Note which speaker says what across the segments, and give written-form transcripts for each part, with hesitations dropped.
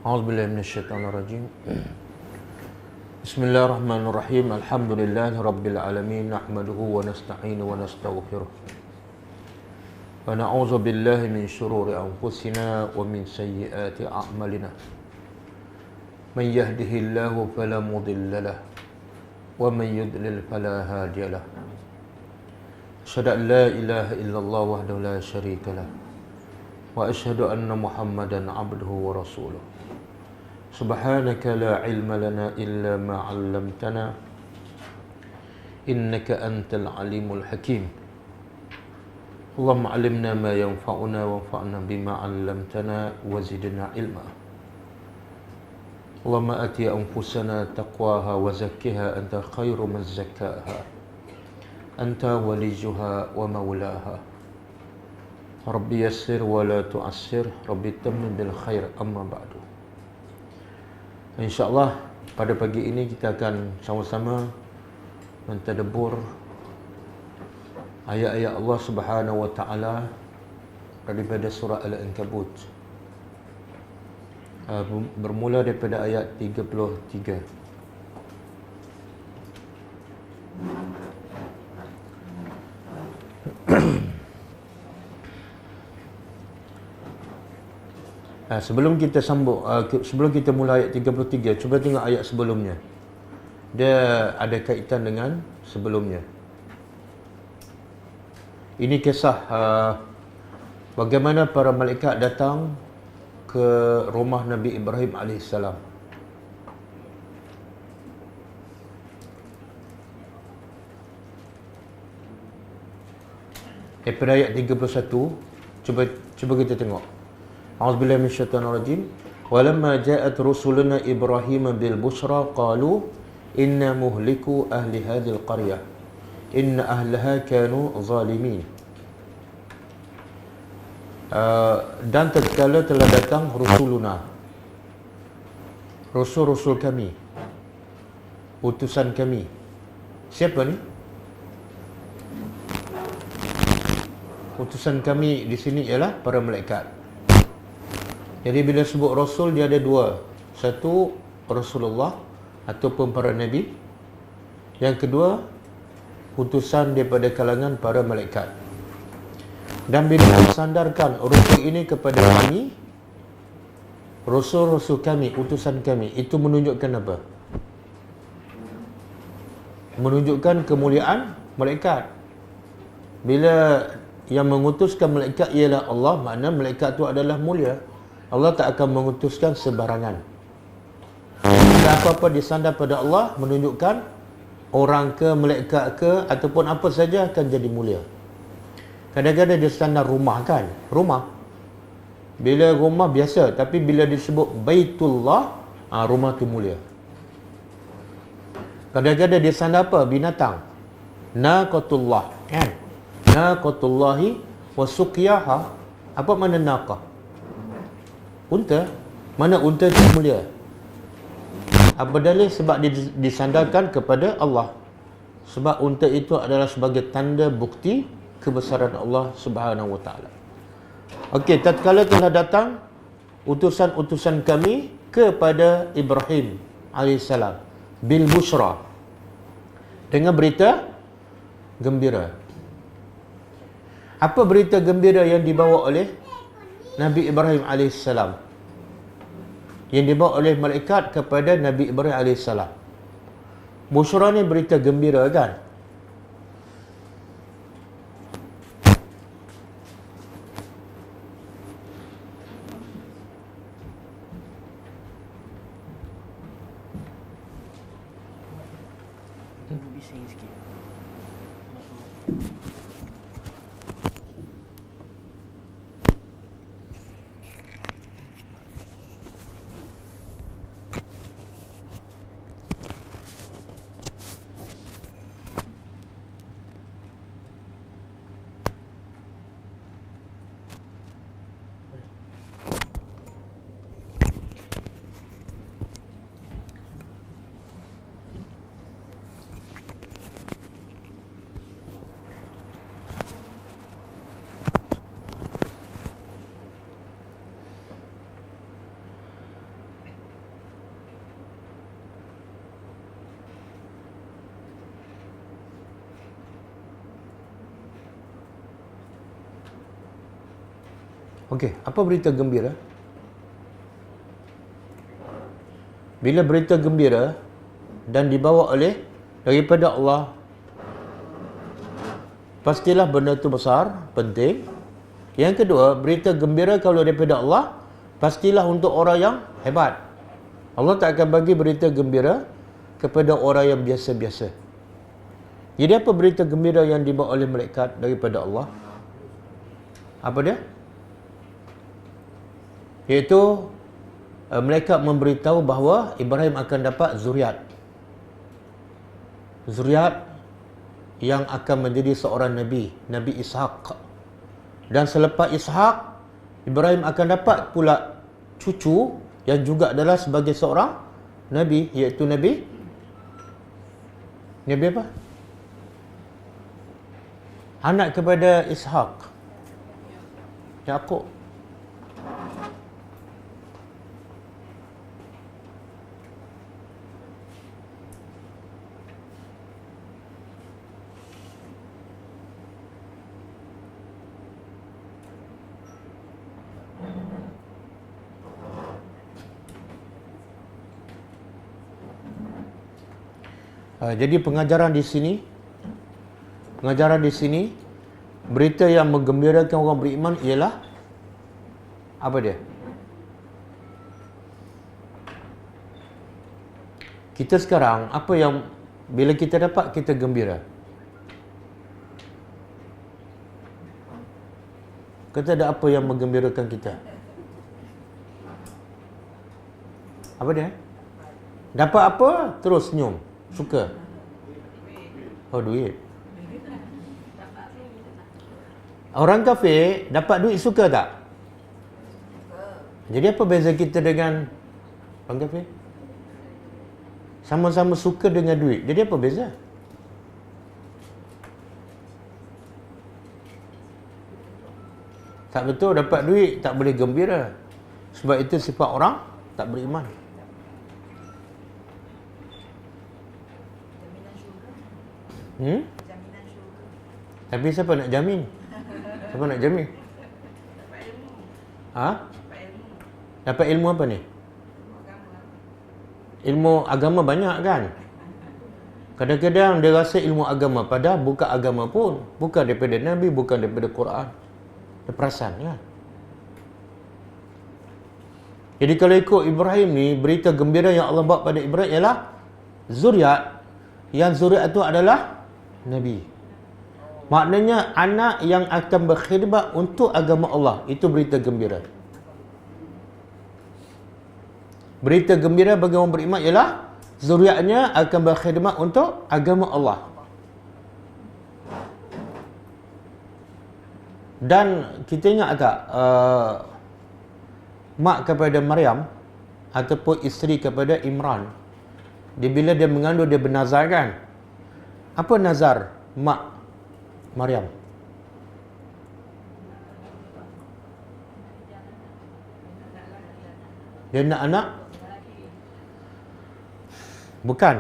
Speaker 1: A'udzubillahi minasyaitonirrajim. Bismillahirrahmanirrahim. Alhamdulillahirabbil alamin. Nahmaduhu wa nasta'inu wa nastaghfiruh. Wa na'udzu billahi min shururi anfusina wa min sayyiati a'malina. Man yahdihillahu fala mudilla lahu wa man yudlil fala hadiya lahu. Asyhadu an la ilaha illallah wahdahu la syarika lahu wa asyhadu anna Muhammadan 'abduhu wa rasuluh. Subhanaka la ilma lana illa ma 'allamtana innaka antal alimul hakim. Allahumma 'allimna ma yanfa'una wanfa'na bima 'allamtana wa zidna ilma. Allahumma ati anfusana taqwaha wa zakkiha anta khairu man zakkaha anta waliyuha wa maulaha. Rabbi yassir wa la tu'assir, Rabbi tammim bil khair, amma ba'du. InsyaAllah pada pagi ini kita akan sama-sama mentadabbur ayat-ayat Allah Subhanahu wa taala daripada surah Al-Ankabut. Bermula daripada ayat 33. Sebelum kita mula ayat 33, cuba tengok ayat sebelumnya. Dia ada kaitan dengan sebelumnya. Ini kisah bagaimana para malaikat datang ke rumah Nabi Ibrahim AS. Daripada ayat 31, cuba kita tengok. A'udzubillahi minasyaitonirrajim. Walamma ja'at rusuluna Ibrahim bil busyra qalu inna muhliku ahli hadhil qaryah inna ahlaha kanu zalimin. Dan tatkala telah datang rusuluna, rasul-rasul kami, utusan kami. Siapa ni? Utusan kami di sini ialah para malaikat. Jadi bila sebut rasul, dia ada dua. Satu, Rasulullah ataupun para nabi. Yang kedua, utusan daripada kalangan para malaikat. Dan bila disandarkan rasul ini kepada kami, rasul-rasul kami, utusan kami, itu menunjukkan apa? Menunjukkan kemuliaan malaikat. Bila yang mengutuskan malaikat ialah Allah, makna malaikat itu adalah mulia. Allah tak akan mengutuskan sebarangan. Jika apa-apa disandar pada Allah, menunjukkan orang ke, malaikat ke, ataupun apa saja akan jadi mulia. Kadang-kadang dia standar rumah kan? Rumah. Bila rumah biasa, tapi bila disebut Baitullah, rumah tu mulia. Kadang-kadang dia standar apa? Binatang. Naqatullah. Kan? Naqatullahi wa suqyaha. Apa makna naqah? Unta. Mana unta itu mulia? Apa dalil? Sebab dia disandarkan kepada Allah. Sebab unta itu adalah sebagai tanda bukti kebesaran Allah Subhanahu wa taala. Okey, tatkala telah datang utusan-utusan kami kepada Ibrahim alaihissalam bil busyra, dengan berita gembira. Apa berita gembira yang dibawa oleh Nabi Ibrahim AS, yang dibawa oleh malaikat kepada Nabi Ibrahim AS? Busyra ni berita gembira kan?
Speaker 2: Bising sikit.
Speaker 1: Okey, apa berita gembira? Bila berita gembira dan dibawa oleh daripada Allah, pastilah benda itu besar, penting. Yang kedua, berita gembira kalau daripada Allah, pastilah untuk orang yang hebat. Allah tak akan bagi berita gembira kepada orang yang biasa-biasa. Jadi apa berita gembira yang dibawa oleh malaikat daripada Allah? Apa dia? Iaitu malaikat memberitahu bahawa Ibrahim akan dapat zuriat. Zuriat yang akan menjadi seorang Nabi, Nabi Ishaq. Dan selepas Ishaq, Ibrahim akan dapat pula cucu yang juga adalah sebagai seorang Nabi, iaitu Nabi apa? Anak kepada Ishaq, Yaqub. Jadi pengajaran di sini, berita yang menggembirakan orang beriman ialah apa dia? Kita sekarang, apa yang bila kita dapat, kita gembira? Kita ada apa yang menggembirakan kita? Apa dia? Dapat apa? Terus senyum. Suka. Oh, duit. Orang kafir dapat duit suka tak? Jadi apa beza kita dengan orang kafir? Sama-sama suka dengan duit. Jadi apa beza? Tak betul, dapat duit tak boleh gembira. Sebab itu sifat orang tak beriman. Tapi siapa nak jamin? Siapa nak jamin? Dapat ilmu apa ni? Ilmu agama banyak kan? Kadang-kadang dia rasa ilmu agama, padahal bukan agama pun. Bukan daripada Nabi, bukan daripada Quran. Dia perasan kan? Jadi kalau ikut Ibrahim ni, berita gembira yang Allah bawa pada Ibrahim ialah zuriat. Yang zuriat itu adalah Nabi. Maknanya anak yang akan berkhidmat untuk agama Allah. Itu berita gembira. Berita gembira bagi orang beriman ialah zuriatnya akan berkhidmat untuk agama Allah. Dan kita ingat tak mak kepada Maryam ataupun isteri kepada Imran, bila dia mengandung, dia bernazar kan? Apa nazar mak Maryam? Dia nak anak? Bukan.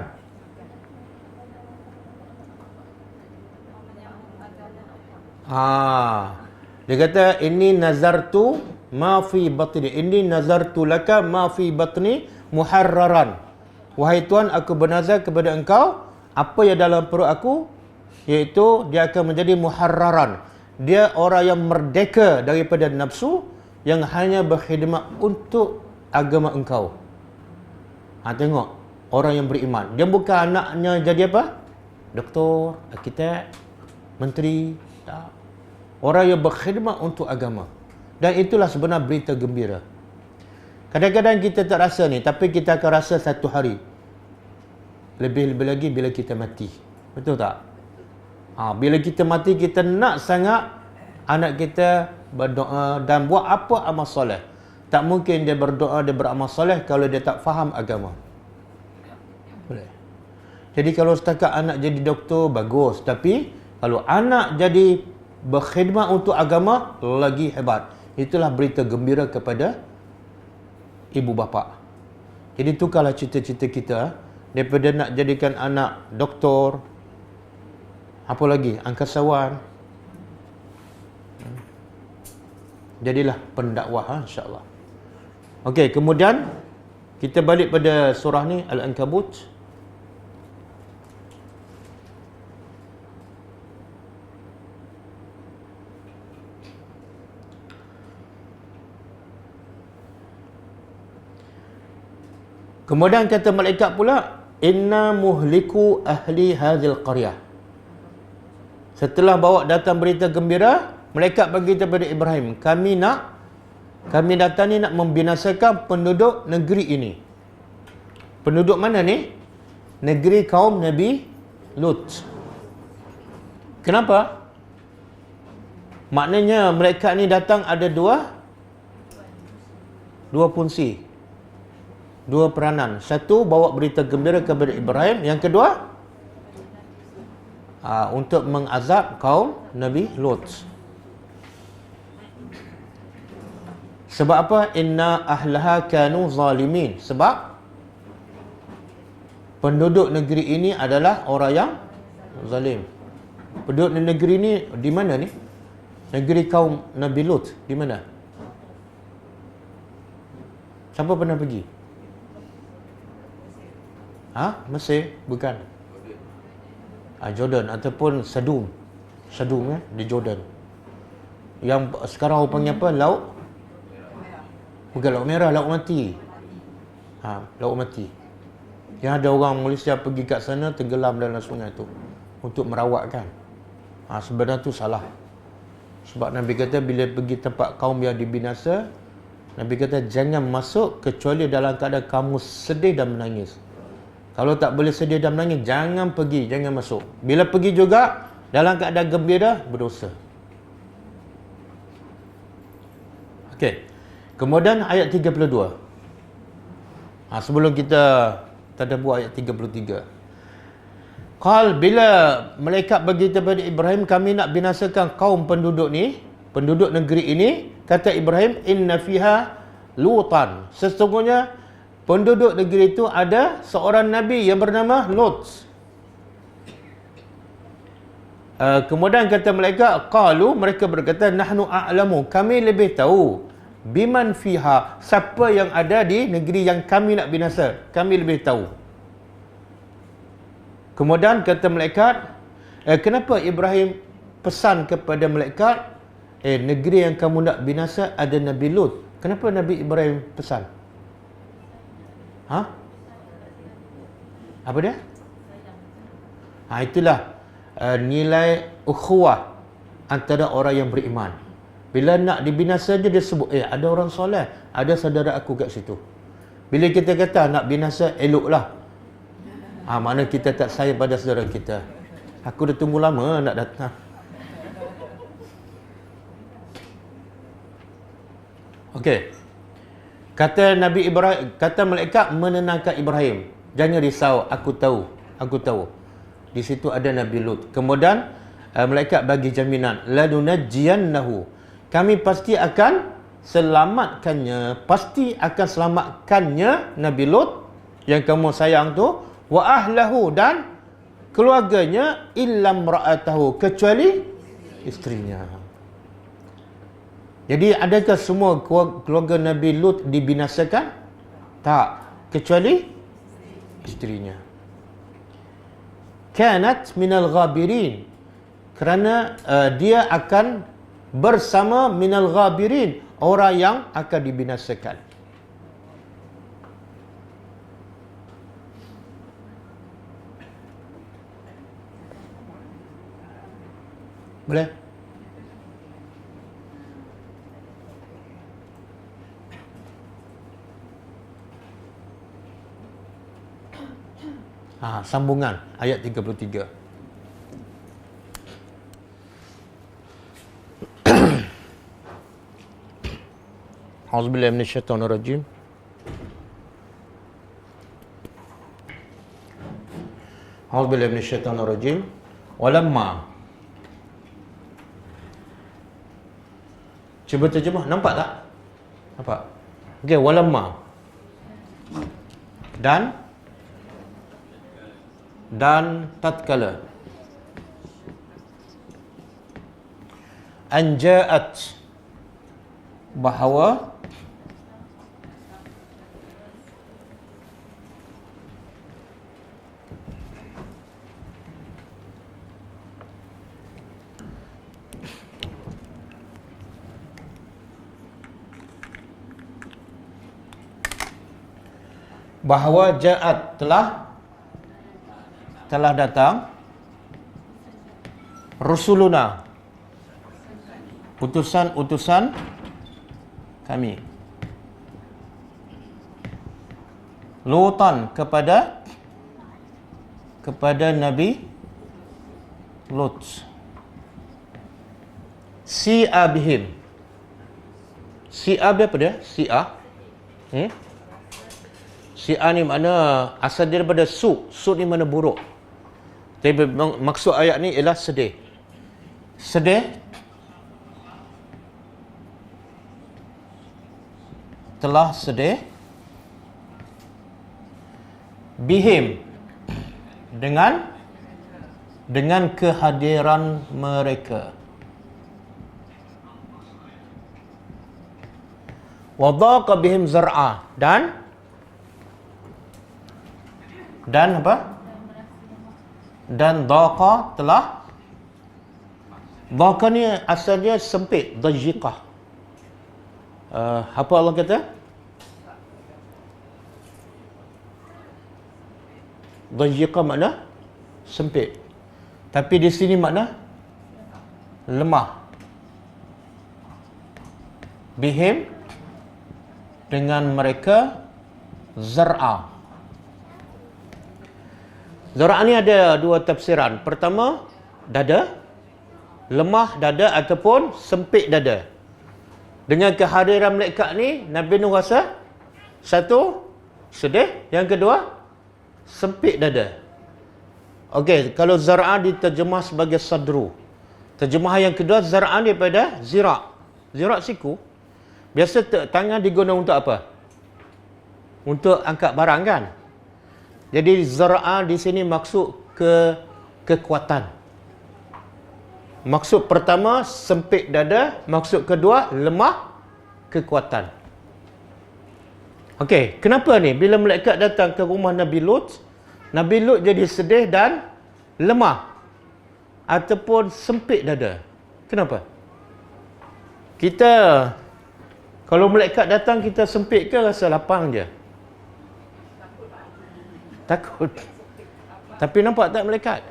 Speaker 1: Dia kata, ini nazartu ma fi batni. Ini nazartu laka ma fi batni muharraran. Wahai Tuhan, aku bernazar kepada engkau apa yang dalam perut aku, iaitu dia akan menjadi muharraran. Dia orang yang merdeka daripada nafsu, yang hanya berkhidmat untuk agama engkau. Tengok, orang yang beriman. Dia bukan anaknya jadi apa? Doktor, arkitek, menteri. Tak. Orang yang berkhidmat untuk agama. Dan itulah sebenar berita gembira. Kadang-kadang kita tak rasa ni, tapi kita akan rasa satu hari. Lebih-lebih lagi bila kita mati. Betul tak? Bila kita mati, kita nak sangat anak kita berdoa dan buat apa amal soleh. Tak mungkin dia berdoa, dia beramal soleh kalau dia tak faham agama. Boleh. Jadi kalau setakat anak jadi doktor, bagus. Tapi kalau anak jadi berkhidmat untuk agama, lagi hebat. Itulah berita gembira kepada ibu bapa. Jadi tukarlah cita-cita kita. Daripada nak jadikan anak doktor, apa lagi, angkasawan. Jadilah pendakwah, insya-Allah. Okey, kemudian kita balik pada surah ni Al-Ankabut. Kemudian kata malaikat pula, inna muhliku ahli hadhil qaryah. Setelah bawa datang berita gembira, malaikat berkata kepada Ibrahim, kami datang ni nak membinasakan penduduk negeri ini. Penduduk mana ni? Negeri kaum Nabi Lut. Kenapa? Maknanya malaikat ni datang ada dua fungsi, dua peranan. Satu, bawa berita gembira kepada Ibrahim. Yang kedua, untuk mengazab kaum Nabi Lut. Sebab apa? Inna ahlaha kanu zalimin. Sebab penduduk negeri ini adalah orang yang zalim. Penduduk negeri ini di mana ni? Negeri kaum Nabi Lut di mana? Siapa pernah pergi? Mesir? Bukan. Jordan ataupun Sadum di Jordan. Yang sekarang orang panggil apa? Laut? Bukan Laut Merah, Laut Mati. Laut Mati. Yang ada orang Malaysia pergi kat sana tenggelam dalam sungai tu untuk merawatkan. Sebenarnya tu salah. Sebab Nabi kata bila pergi tempat kaum yang dibinasa, Nabi kata jangan masuk kecuali dalam keadaan kamu sedih dan menangis. Kalau tak boleh sedih dan menangis, jangan pergi, jangan masuk. Bila pergi juga dalam keadaan gembira, berdosa. Okey. Kemudian ayat 32. Sebelum kita tadabbur ayat 33. Bila malaikat berkata kepada Ibrahim, kami nak binasakan kaum penduduk ni, penduduk negeri ini, kata Ibrahim, inna fiha Lutan. Sesungguhnya penduduk negeri itu ada seorang nabi yang bernama Lut. Kemudian kata malaikat, mereka berkata, nahnu a'lamu, kami lebih tahu, biman fiha, siapa yang ada di negeri yang kami nak binasa, kami lebih tahu. Kemudian kata malaikat, kenapa Ibrahim pesan kepada malaikat, negeri yang kamu nak binasa ada Nabi Lut? Kenapa Nabi Ibrahim pesan? Apa dia? Itulah nilai ukhuwah antara orang yang beriman. Bila nak dibinasa dia sebut, ada orang soleh, ada saudara aku kat situ. Bila kita kata nak binasa, eloklah. Mana kita tak sayang pada saudara kita. Aku dah tunggu lama nak datang. Okey. Kata Nabi Ibrahim, kata malaikat menenangkan Ibrahim. Jangan risau, aku tahu. Di situ ada Nabi Lut. Kemudian malaikat bagi jaminan, ladunajjiyannahu. Kami pasti akan selamatkannya Nabi Lut yang kamu sayang tu, wa ahlahu, dan keluarganya, illam ra'atahu, kecuali isterinya. Jadi adakah semua keluarga Nabi Lut dibinasakan? Tak, kecuali isterinya. Kanat minal ghabirin, kerana dia akan bersama minal ghabirin, orang yang akan dibinasakan. Boleh? Sambungan ayat 33. A'udzubillahi minasyaitonirrajim. A'udzubillahi minasyaitonirrajim. Walamma. Cuba terjemah, nampak tak? Nampak? Okey, walamma. Dan tatkala anja'at, bahawa ja'at telah datang rusuluna, utusan-utusan kami, Lutan kepada Nabi Lut, Si'a bihim. Si'a apa dia? Si'a Si'a ni makna asal dia daripada su ni mana buruk. Tapi maksud ayat ni ialah sedih. Telah sedih bihim dengan kehadiran mereka. Wa dhaqa bihim zar'a, dan apa? Dan dhaqa dhaqa ni asalnya sempit, dhajiqah. Apa Allah kata? Dhajiqah makna sempit. Tapi di sini makna lemah. Bihim dengan mereka, zar'a. Zar'a ni ada dua tafsiran. Pertama, dada, lemah dada ataupun sempit dada. Dengan kehadiran malaikat ni, Nabi Nuh rasa satu, sedih. Yang kedua, sempit dada. Okey, kalau zar'a diterjemah sebagai sadru. Terjemahan yang kedua, zar'a daripada zira'. Zira' siku. Biasa tangan digunakan untuk apa? Untuk angkat barang kan? Jadi zar'a di sini maksud kekuatan. Maksud pertama sempit dada, maksud kedua lemah kekuatan. Okey, kenapa ni? Bila malaikat datang ke rumah Nabi Lut jadi sedih dan lemah ataupun sempit dada. Kenapa? Kita kalau malaikat datang kita sempit ke rasa lapang je? Takut. Tapi nampak tak malaikat?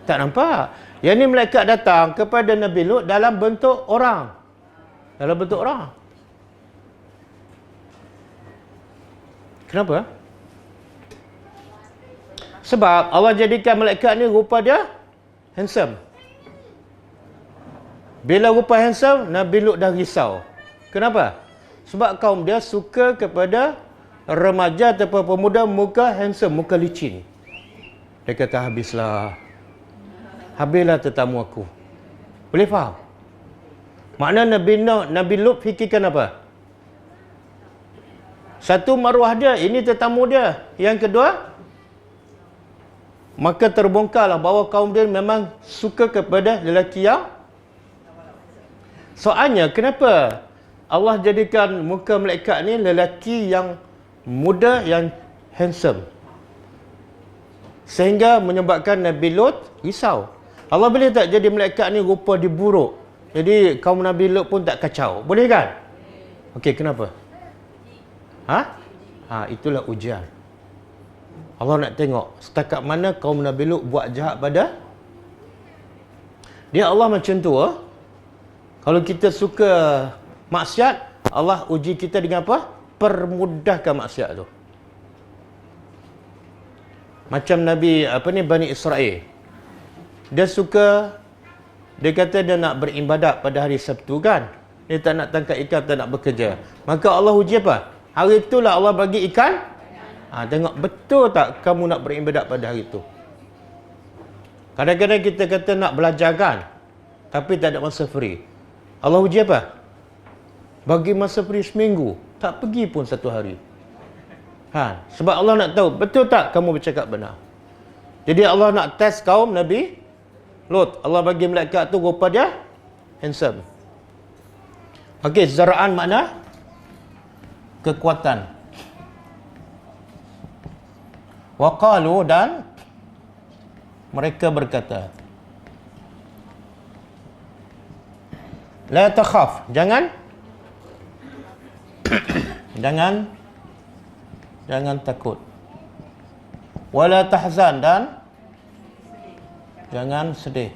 Speaker 1: Tak nampak. Yang ni malaikat datang kepada Nabi Lut dalam bentuk orang. Kenapa? Sebab Allah jadikan malaikat ni rupa dia handsome. Bila rupa handsome, Nabi Lut dah risau. Kenapa? Sebab kaum dia suka kepada remaja ataupun pemuda muka handsome, muka licin. Dia kata, habislah tetamu aku. Boleh faham? Makna Nabi Lut fikirkan apa? Satu, maruah dia, ini tetamu dia. Yang kedua, maka terbongkarlah bahawa kaum dia memang suka kepada lelaki yang. Soalnya, kenapa Allah jadikan muka malaikat ni lelaki yang muda, yang handsome, sehingga menyebabkan Nabi Lut risau. Allah boleh tak jadi malaikat ni rupa dia buruk, jadi kaum Nabi Lut pun tak kacau? Boleh kan? Okey, kenapa? Itulah ujian. Allah nak tengok setakat mana kaum Nabi Lut buat jahat pada dia. Allah macam tu. Kalau kita suka maksiat, Allah uji kita dengan apa? Permudahkan maksiat tu. Macam Bani Israel. Dia kata dia nak beribadat pada hari Sabtu kan? Dia tak nak tangkap ikan, tak nak bekerja. Maka Allah uji apa? Hari itulah Allah bagi ikan. Tengok betul tak kamu nak beribadat pada hari itu. Kadang-kadang kita kata nak belajar kan, tapi tak ada masa free. Allah uji apa? Bagi masa free seminggu, tak pergi pun satu hari. Sebab Allah nak tahu betul tak kamu bercakap benar. Jadi Allah nak test kaum Nabi Lut. Allah bagi malaikat tu rupa dia handsome. Okey, zara'an makna kekuatan. Wa qalu, dan mereka berkata, la takhaf, jangan jangan takut. Wala tahzan, dan jangan sedih.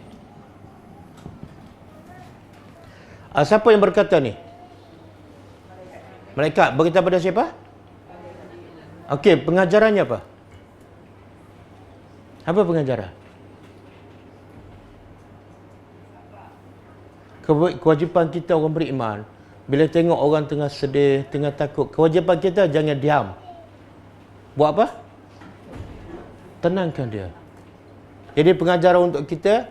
Speaker 1: Siapa yang berkata ni? Malaikat. Berkata pada siapa? Okey, pengajarannya apa? Apa pengajaran? Kewajipan kita orang beriman, bila tengok orang tengah sedih, tengah takut, kewajipan kita jangan diam. Buat apa? Tenangkan dia. Jadi pengajaran untuk kita,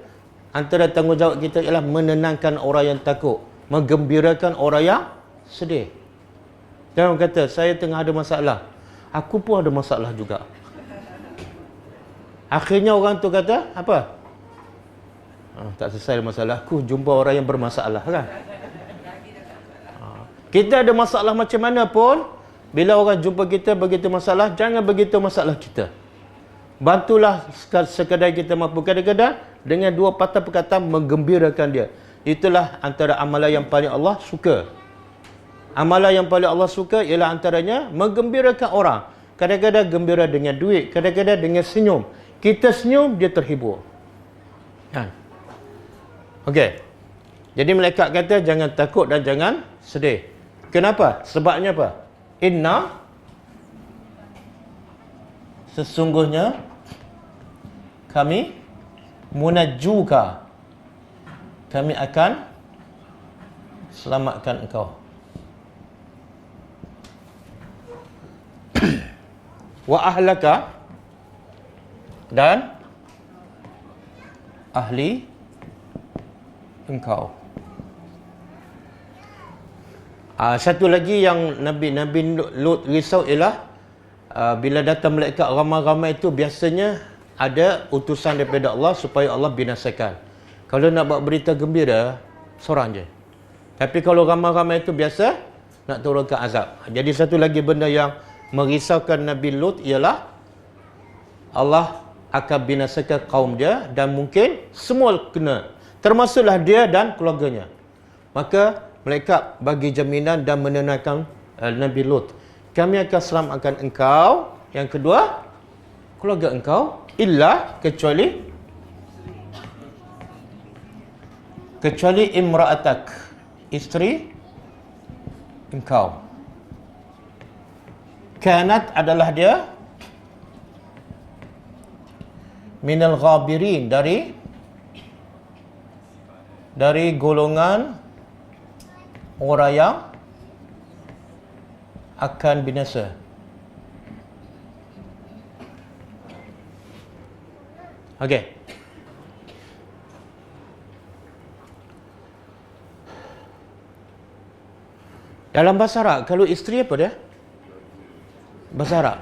Speaker 1: antara tanggungjawab kita ialah menenangkan orang yang takut, menggembirakan orang yang sedih. Jangan kata, saya tengah ada masalah, aku pun ada masalah juga. Akhirnya orang tu kata, apa? Tak selesai masalah aku, jumpa orang yang bermasalah kan? Kita ada masalah macam mana pun, bila orang jumpa kita begitu masalah, jangan begitu masalah kita. Bantulah sekadar kita mampu. Kadang-kadang dengan dua patah perkataan menggembirakan dia. Itulah antara amalan yang paling Allah suka. Amalan yang paling Allah suka ialah antaranya menggembirakan orang. Kadang-kadang gembira dengan duit, kadang-kadang dengan senyum. Kita senyum, dia terhibur. Kan? Okey. Jadi malaikat kata jangan takut dan jangan sedih. Kenapa? Sebabnya apa? Inna, sesungguhnya kami munajjuka, kami akan selamatkan engkau. Wa ahlaka, dan ahli engkau. Satu lagi yang Nabi Lut risau ialah bila datang malaikat ramai-ramai itu, biasanya ada utusan daripada Allah supaya Allah binasakan. Kalau nak buat berita gembira, seorang je. Tapi kalau ramai-ramai itu biasa nak turunkan azab. Jadi satu lagi benda yang merisaukan Nabi Lut ialah Allah akan binasakan kaum dia, dan mungkin semua kena, termasuklah dia dan keluarganya. Maka malaikat bagi jaminan dan menenangkan Nabi Lut. Kami akan selamatkan engkau. Yang kedua, keluarga engkau. Illa, kecuali imra'atak, isteri engkau. Kanat, adalah dia minal ghabirin, dari golongan orang yang akan binasa. Okey. Dalam bahasa Arab, kalau isteri apa dia? Bahasa Arab.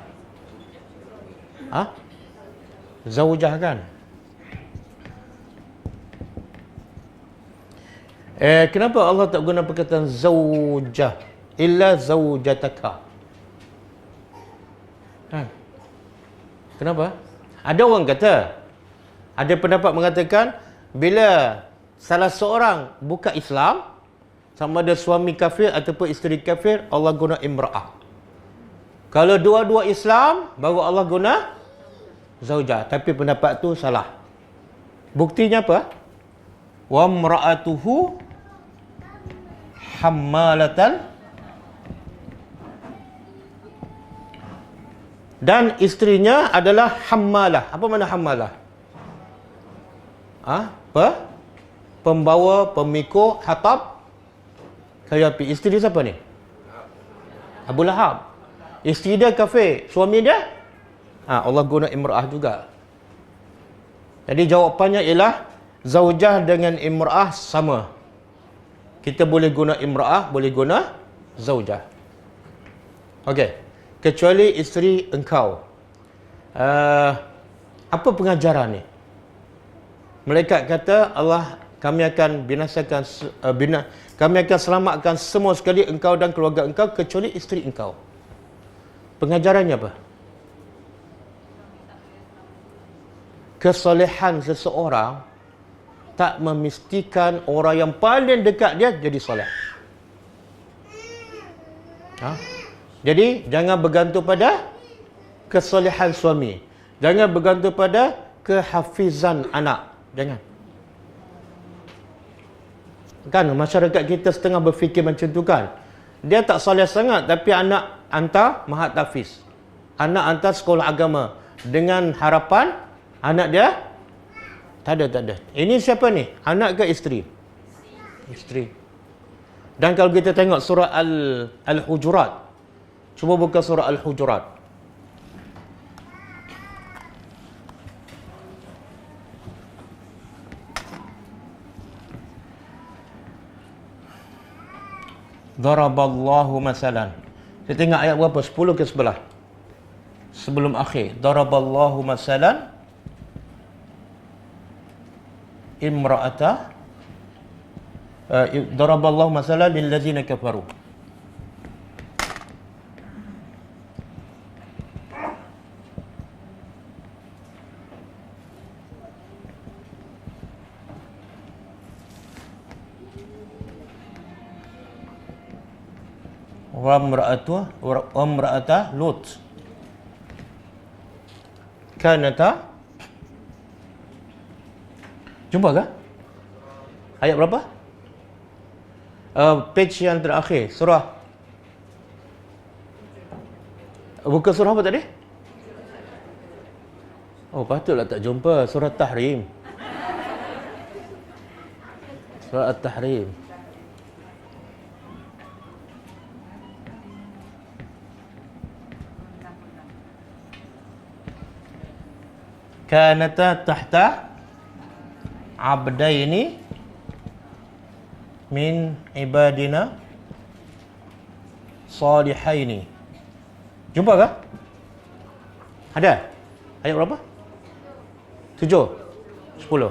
Speaker 1: Zaujah kan? Kenapa Allah tak guna perkataan zaujah? Illa zaujataka. Kenapa? Ada orang kata, ada pendapat mengatakan, bila salah seorang buka Islam, sama ada suami kafir ataupun isteri kafir, Allah guna imra'ah. Kalau dua-dua Islam, baru Allah guna zaujah. Tapi pendapat tu salah. Buktinya apa? Wa imra'atuhu hammalatan, dan isterinya adalah hammalah. Apa makna hammalah? Pembawa, pemikul hatab kayu api. Isteri siapa ni? Abu Lahab. Isteri dia kafir, suami dia Allah guna imra'ah juga. Jadi jawapannya ialah zaujah dengan imra'ah sama. Kita boleh guna imra'ah, boleh guna zaujah. Okey. Kecuali isteri engkau. Apa pengajaran ni? Malaikat kata Allah kami akan binasakan kami akan selamatkan semua sekali engkau dan keluarga engkau kecuali isteri engkau. Pengajarannya apa? Kesolehan seseorang tak memistikan orang yang paling dekat dia jadi soleh. Jadi jangan bergantung pada kesolehan suami. Jangan bergantung pada kehafizan anak. Jangan. Kan masyarakat kita setengah berfikir macam tu kan. Dia tak soleh sangat tapi anak hantar mahat tahfiz. Anak hantar sekolah agama dengan harapan anak dia tak ada. Ini siapa ni? Anak ke isteri? Isteri. Dan kalau kita tengok surah Al-Hujurat. Cuba buka surah Al-Hujurat. Daraballahu masalan. Kita tengok ayat berapa? 10 ke sebelah. Sebelum akhir. Daraballahu masalan imra'ata daraballahu masalan lillazina kafaru. Wa imra'ata Lut kanata. Jumpa ke? Ayat berapa? Page yang terakhir. Surah. Buka surah apa tadi? Oh, patutlah tak jumpa. Surah Tahrim. Surah At-Tahrim. Kanata tahta abdaini min ibadina salihaini. Jumpa ke? Ada? Ayat berapa? 7? 10?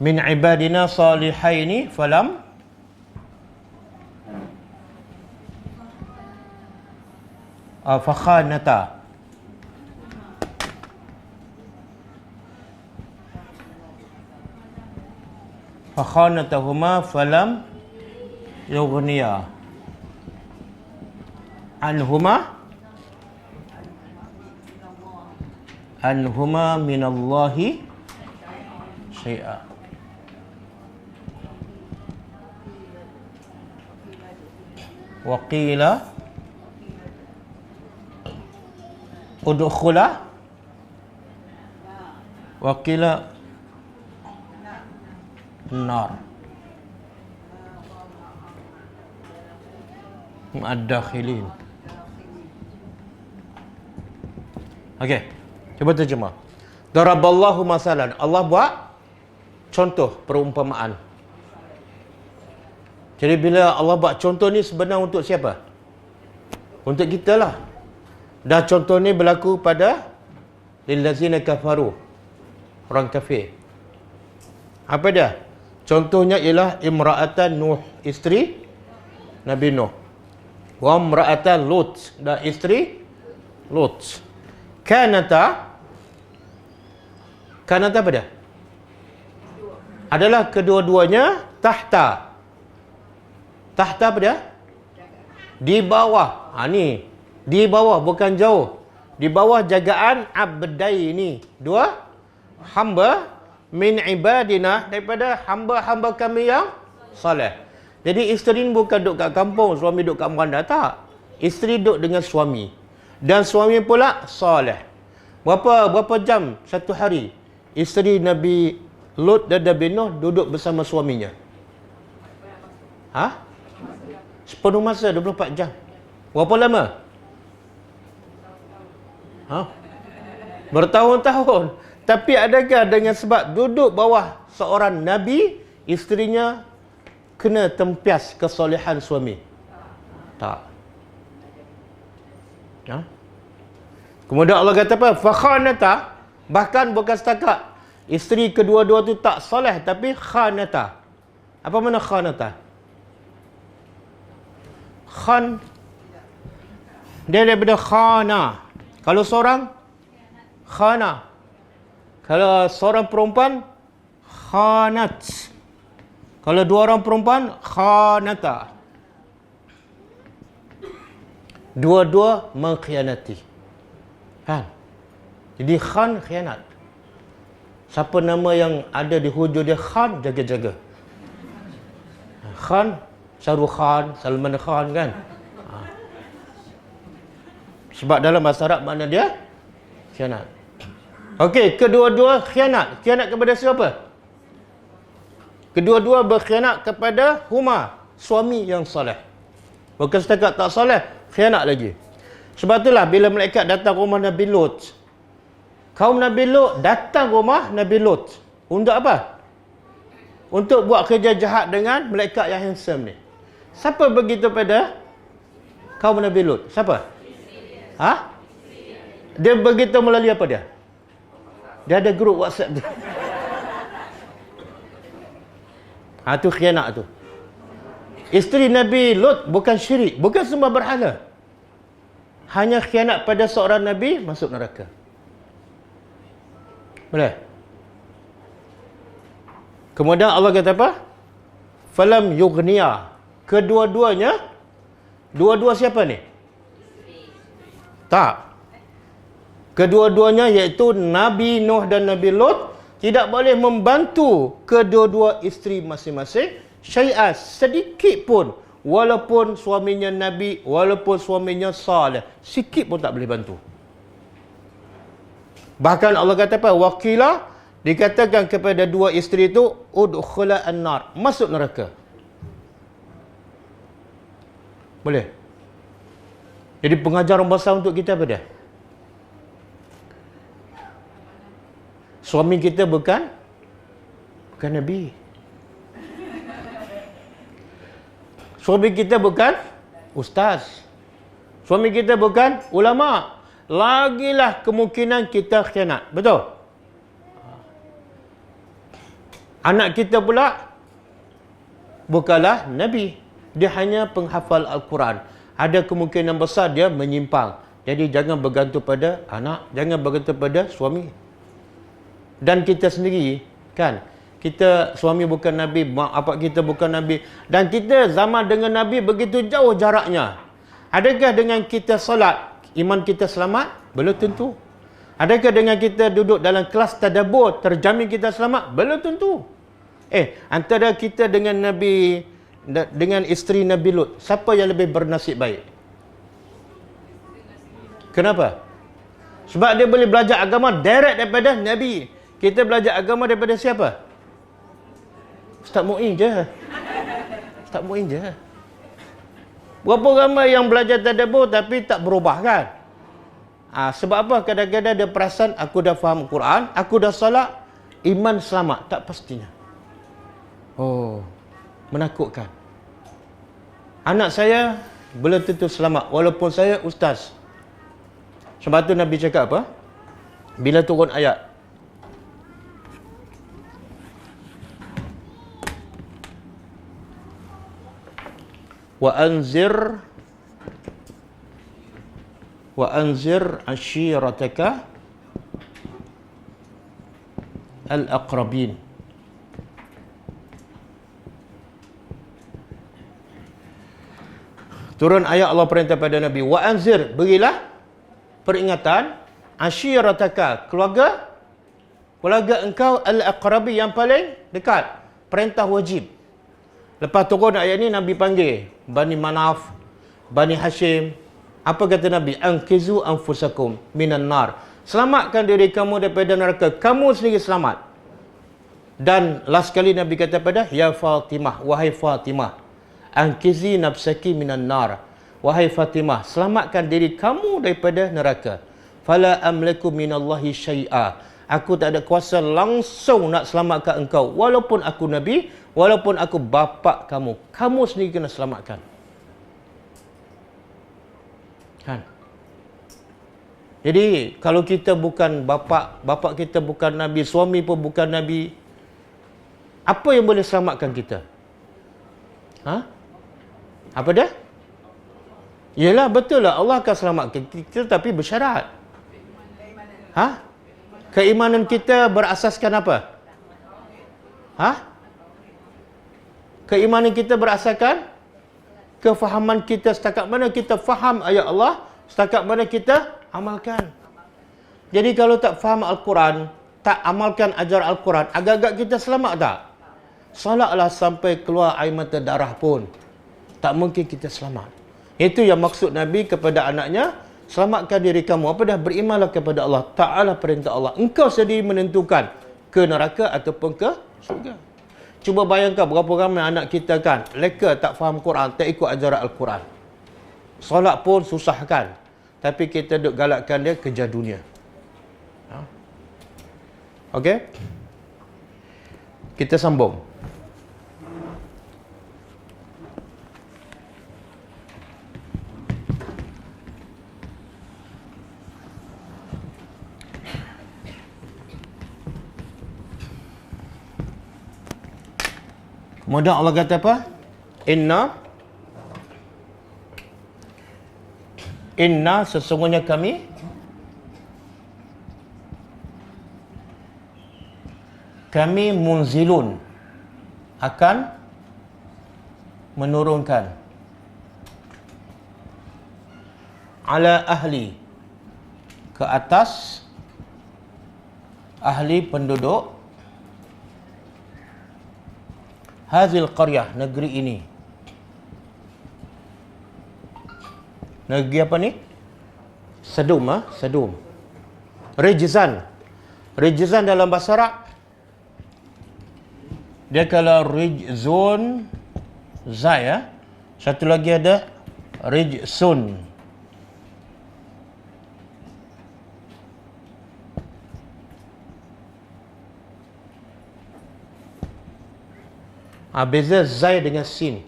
Speaker 1: Min ibadina salihaini falam fakhanata. Fakhanatahuma falam yughniya anhuma minallahi syai'a. Wa qila udkhula wa qila nar ma'ad-dakhilin. Okey, cuba terjemah. Daraballahu masalan. Allah buat contoh perumpamaan. Jadi bila Allah buat contoh ni sebenarnya untuk siapa? Untuk kita lah. Dan contoh ni berlaku pada lillazina kafaru, orang kafir. Apa dia? Contohnya ialah imra'atan Nuh, isteri Nabi Nuh. Wa imra'atan Lut, dan isteri Lut. Kanata apa dia? Adalah kedua-duanya tahta. Tahta apa dia? Di bawah. Ni di bawah, bukan jauh. Di bawah jagaan abdaini, dua hamba min ibadina, daripada hamba-hamba kami yang soleh. Jadi isteri ni bukan duduk kat kampung, suami duduk kat meranda, tak. Isteri duduk dengan suami. Dan suami pula soleh. Berapa jam satu hari isteri Nabi Lut dan Nabi Nuh duduk bersama suaminya? Sepenuh masa 24 jam. Berapa lama? Bertahun-tahun. Tapi adakah dengan sebab duduk bawah seorang Nabi, isterinya kena tempias kesolehan suami? Tak. Kemudian Allah kata apa? Fakhanata. Bahkan bukan setakat Isteri kedua-dua tu tak soleh tapi khanata. Apa makna khanata? Khan dia daripada khana. Kalau seorang khana. Kalau seorang perempuan khanat. Kalau dua orang perempuan khanata. Dua-dua mengkhianati. Kan? Jadi khan khianat. Siapa nama yang ada di hujung dia Khan, jaga-jaga. Khan, Shahrukh Khan, Salman Khan kan. Sebab dalam bahasa Arab makna dia khianat. Okey, kedua-dua khianat. Khianat kepada siapa? Kedua-dua berkhianat kepada huma, suami yang soleh. Bukan setakat tak soleh, khianat lagi. Sebab itulah bila malaikat datang rumah Nabi Lut, kaum Nabi Lut datang rumah Nabi Lut. Untuk apa? Untuk buat kerja jahat dengan malaikat yang handsome ni. Siapa begitu pada kaum Nabi Lut? Siapa? Ha? Dia begitu melalui apa dia? Dia ada grup WhatsApp dia. Ha, tu khianat tu. Isteri Nabi Lut bukan syirik, bukan sembah berhala. Hanya khianat pada seorang Nabi, masuk neraka. Boleh? Kemudian Allah kata apa? Falam yughniya. Kedua-duanya, dua-dua siapa ni? Tak. Kedua-duanya iaitu Nabi Nuh dan Nabi Lut tidak boleh membantu kedua-dua isteri masing-masing syai'ah sedikit pun, walaupun suaminya Nabi, walaupun suaminya salih, sikit pun tak boleh bantu. Bahkan Allah kata apa? Waqila, dikatakan kepada dua isteri itu, udkhula an-nar, masuk neraka. Boleh? Jadi pengajaran besar untuk kita apa dia? Suami kita bukan Nabi. Suami kita bukan ustaz. Suami kita bukan ulama. Lagilah kemungkinan kita khianat. Betul? Anak kita pula bukanlah Nabi. Dia hanya penghafal Al-Quran. Ada kemungkinan besar dia menyimpang. Jadi jangan bergantung pada anak, jangan bergantung pada suami. Dan kita sendiri, kan? Kita suami bukan Nabi, mak bapak kita bukan Nabi. Dan kita zaman dengan Nabi begitu jauh jaraknya. Adakah dengan kita solat, iman kita selamat? Belum tentu. Adakah dengan kita duduk dalam kelas tadabbur terjamin kita selamat? Belum tentu. Antara kita dengan Nabi, dengan isteri Nabi Lut, siapa yang lebih bernasib baik? Kenapa? Sebab dia boleh belajar agama direct daripada Nabi. Kita belajar agama daripada siapa? Ustaz Mu'in je. Ustaz Mu'in je. Berapa ramai yang belajar tadabbur tapi tak berubah kan? Sebab apa? Kadang-kadang dia perasan aku dah faham Quran, aku dah salat, iman selamat. Tak pastinya. Oh, menakutkan. Anak saya belum tentu selamat walaupun saya ustaz. Sebab tu Nabi cakap apa? Bila turun ayat, wa anzir ashirataka al-aqrabin. Turun ayat Allah perintah pada Nabi, wa anzir, berilah peringatan ashirataka, keluarga engkau al-aqrabi, yang paling dekat. Perintah wajib. Lepas turun ayat ni Nabi panggil Bani Manaf, Bani Hashim. Apa kata Nabi? Anqizu anfusakum minan nar. Selamatkan diri kamu daripada neraka. Kamu sendiri selamat. Dan last kali Nabi kata pada, ya Fatimah, wahai Fatimah, anqizi nafsaki minan nar. Wahai Fatimah, selamatkan diri kamu daripada neraka. Fala amliku minallahi syai'a. Aku tak ada kuasa langsung nak selamatkan engkau. Walaupun aku Nabi, walaupun aku bapa kamu, kamu sendiri kena selamatkan. Kan? Jadi kalau kita bukan bapa kita bukan Nabi, suami pun bukan Nabi, apa yang boleh selamatkan kita? Apa dia? Yelah, betul lah, Allah akan selamatkan kita, tapi bersyarat. Keimanan kita berasaskan apa? Keimanan kita berasaskan kefahaman kita, setakat mana kita faham ayat Allah, setakat mana kita amalkan. Jadi kalau tak faham Al-Quran, tak amalkan ajar Al-Quran, agak-agak kita selamat tak? Salatlah sampai keluar air mata darah pun, tak mungkin kita selamat. Itu yang maksud Nabi kepada anaknya, selamatkan diri kamu. Apa dah? Berimanlah kepada Allah Ta'ala, perintah Allah. Engkau sendiri menentukan ke neraka ataupun ke syurga. Cuba bayangkan berapa ramai anak kita kan, leka tak faham Quran, tak ikut ajaran Al-Quran. Solat pun susahkan, tapi kita duk galakkan dia kejar dunia. Okey? Kita sambung. Kemudian Allah kata apa? Inna sesungguhnya kami munzilun, akan menurunkan ala ahli, ke atas ahli penduduk hazil qaryah, negeri ini. Negeri apa ni? Sedum. Sedum. Rijzan dalam bahasa Arab, dia kalau rijzun zai, satu lagi ada rijsun. Beza zai dengan sin.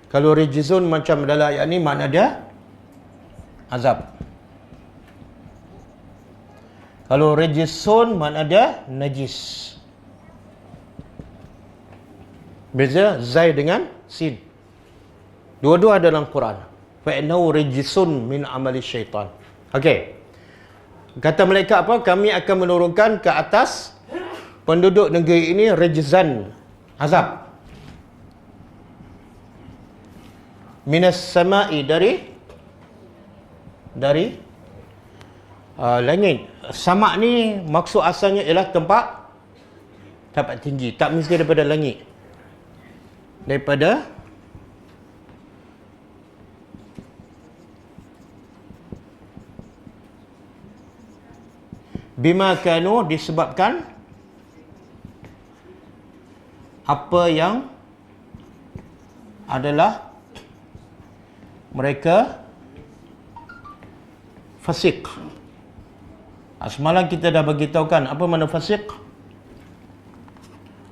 Speaker 1: Kalau rijzun macam dalam ayat ni, makna dia azab. Kalau rijsun makna dia najis. Beza zai dengan sin. Dua-dua ada dalam Quran. Fa innahu rijsun min amali syaitan. Okey. Kata malaikat apa? Kami akan menurunkan ke atas penduduk negeri ini rijzan, azab. Minas sama'i, dari langit. Sama' ni maksud asalnya ialah tempat tinggi, tak mesti daripada langit. Daripada bima kanu, disebabkan apa yang adalah mereka fasik. Semalam kita dah bagi tahu kan apa makna fasik.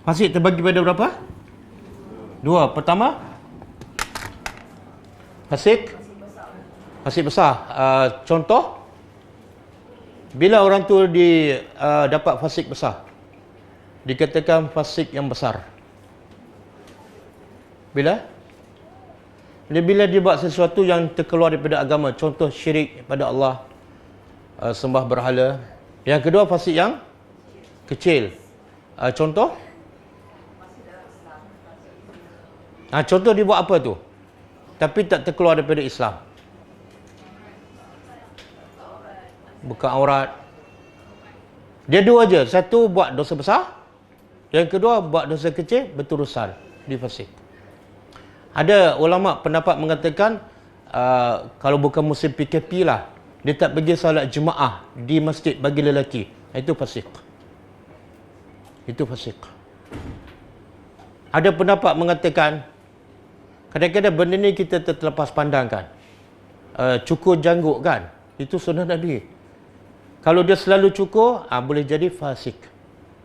Speaker 1: Fasik terbagi pada berapa? Dua. Pertama, fasik besar. Contoh, bila orang tu dapat fasik besar, dikatakan fasik yang besar. Bila dia buat sesuatu yang terkeluar daripada agama, contoh syirik pada Allah, sembah berhala. Yang kedua, fasik yang kecil. Contoh dia buat apa tu, tapi tak terkeluar daripada Islam. Buka aurat. Dia dua je. Satu buat dosa besar, yang kedua buat dosa kecil, berterusan. Dia fasik. Ada ulama pendapat mengatakan kalau bukan musim PKP lah, dia tak pergi salat jemaah di masjid bagi lelaki, itu fasik. Ada pendapat mengatakan kadang-kadang benda ni kita terlepas pandang kan. Cukur janggut kan, itu sunnah Nabi. Kalau dia selalu cukur, boleh jadi fasik.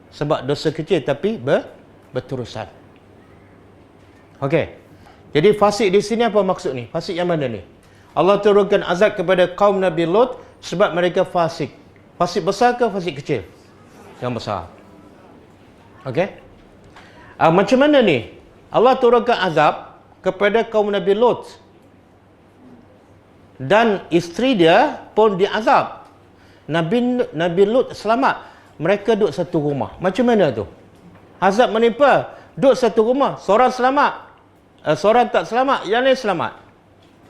Speaker 1: Sebab dosa kecil tapi berterusan. Okey. Jadi fasik di sini apa maksud ni? Fasik yang mana ni? Allah turunkan azab kepada kaum Nabi Lut Sebab mereka fasik. Fasik besar ke fasik kecil? Yang besar. Okey? Macam mana ni? Allah turunkan azab kepada kaum Nabi Lut. Dan isteri dia pun diazab. Nabi Lut selamat. Mereka duduk satu rumah. Macam mana tu? Azab menimpa. Duduk satu rumah. Seorang selamat. Seorang tak selamat. Yang lain selamat.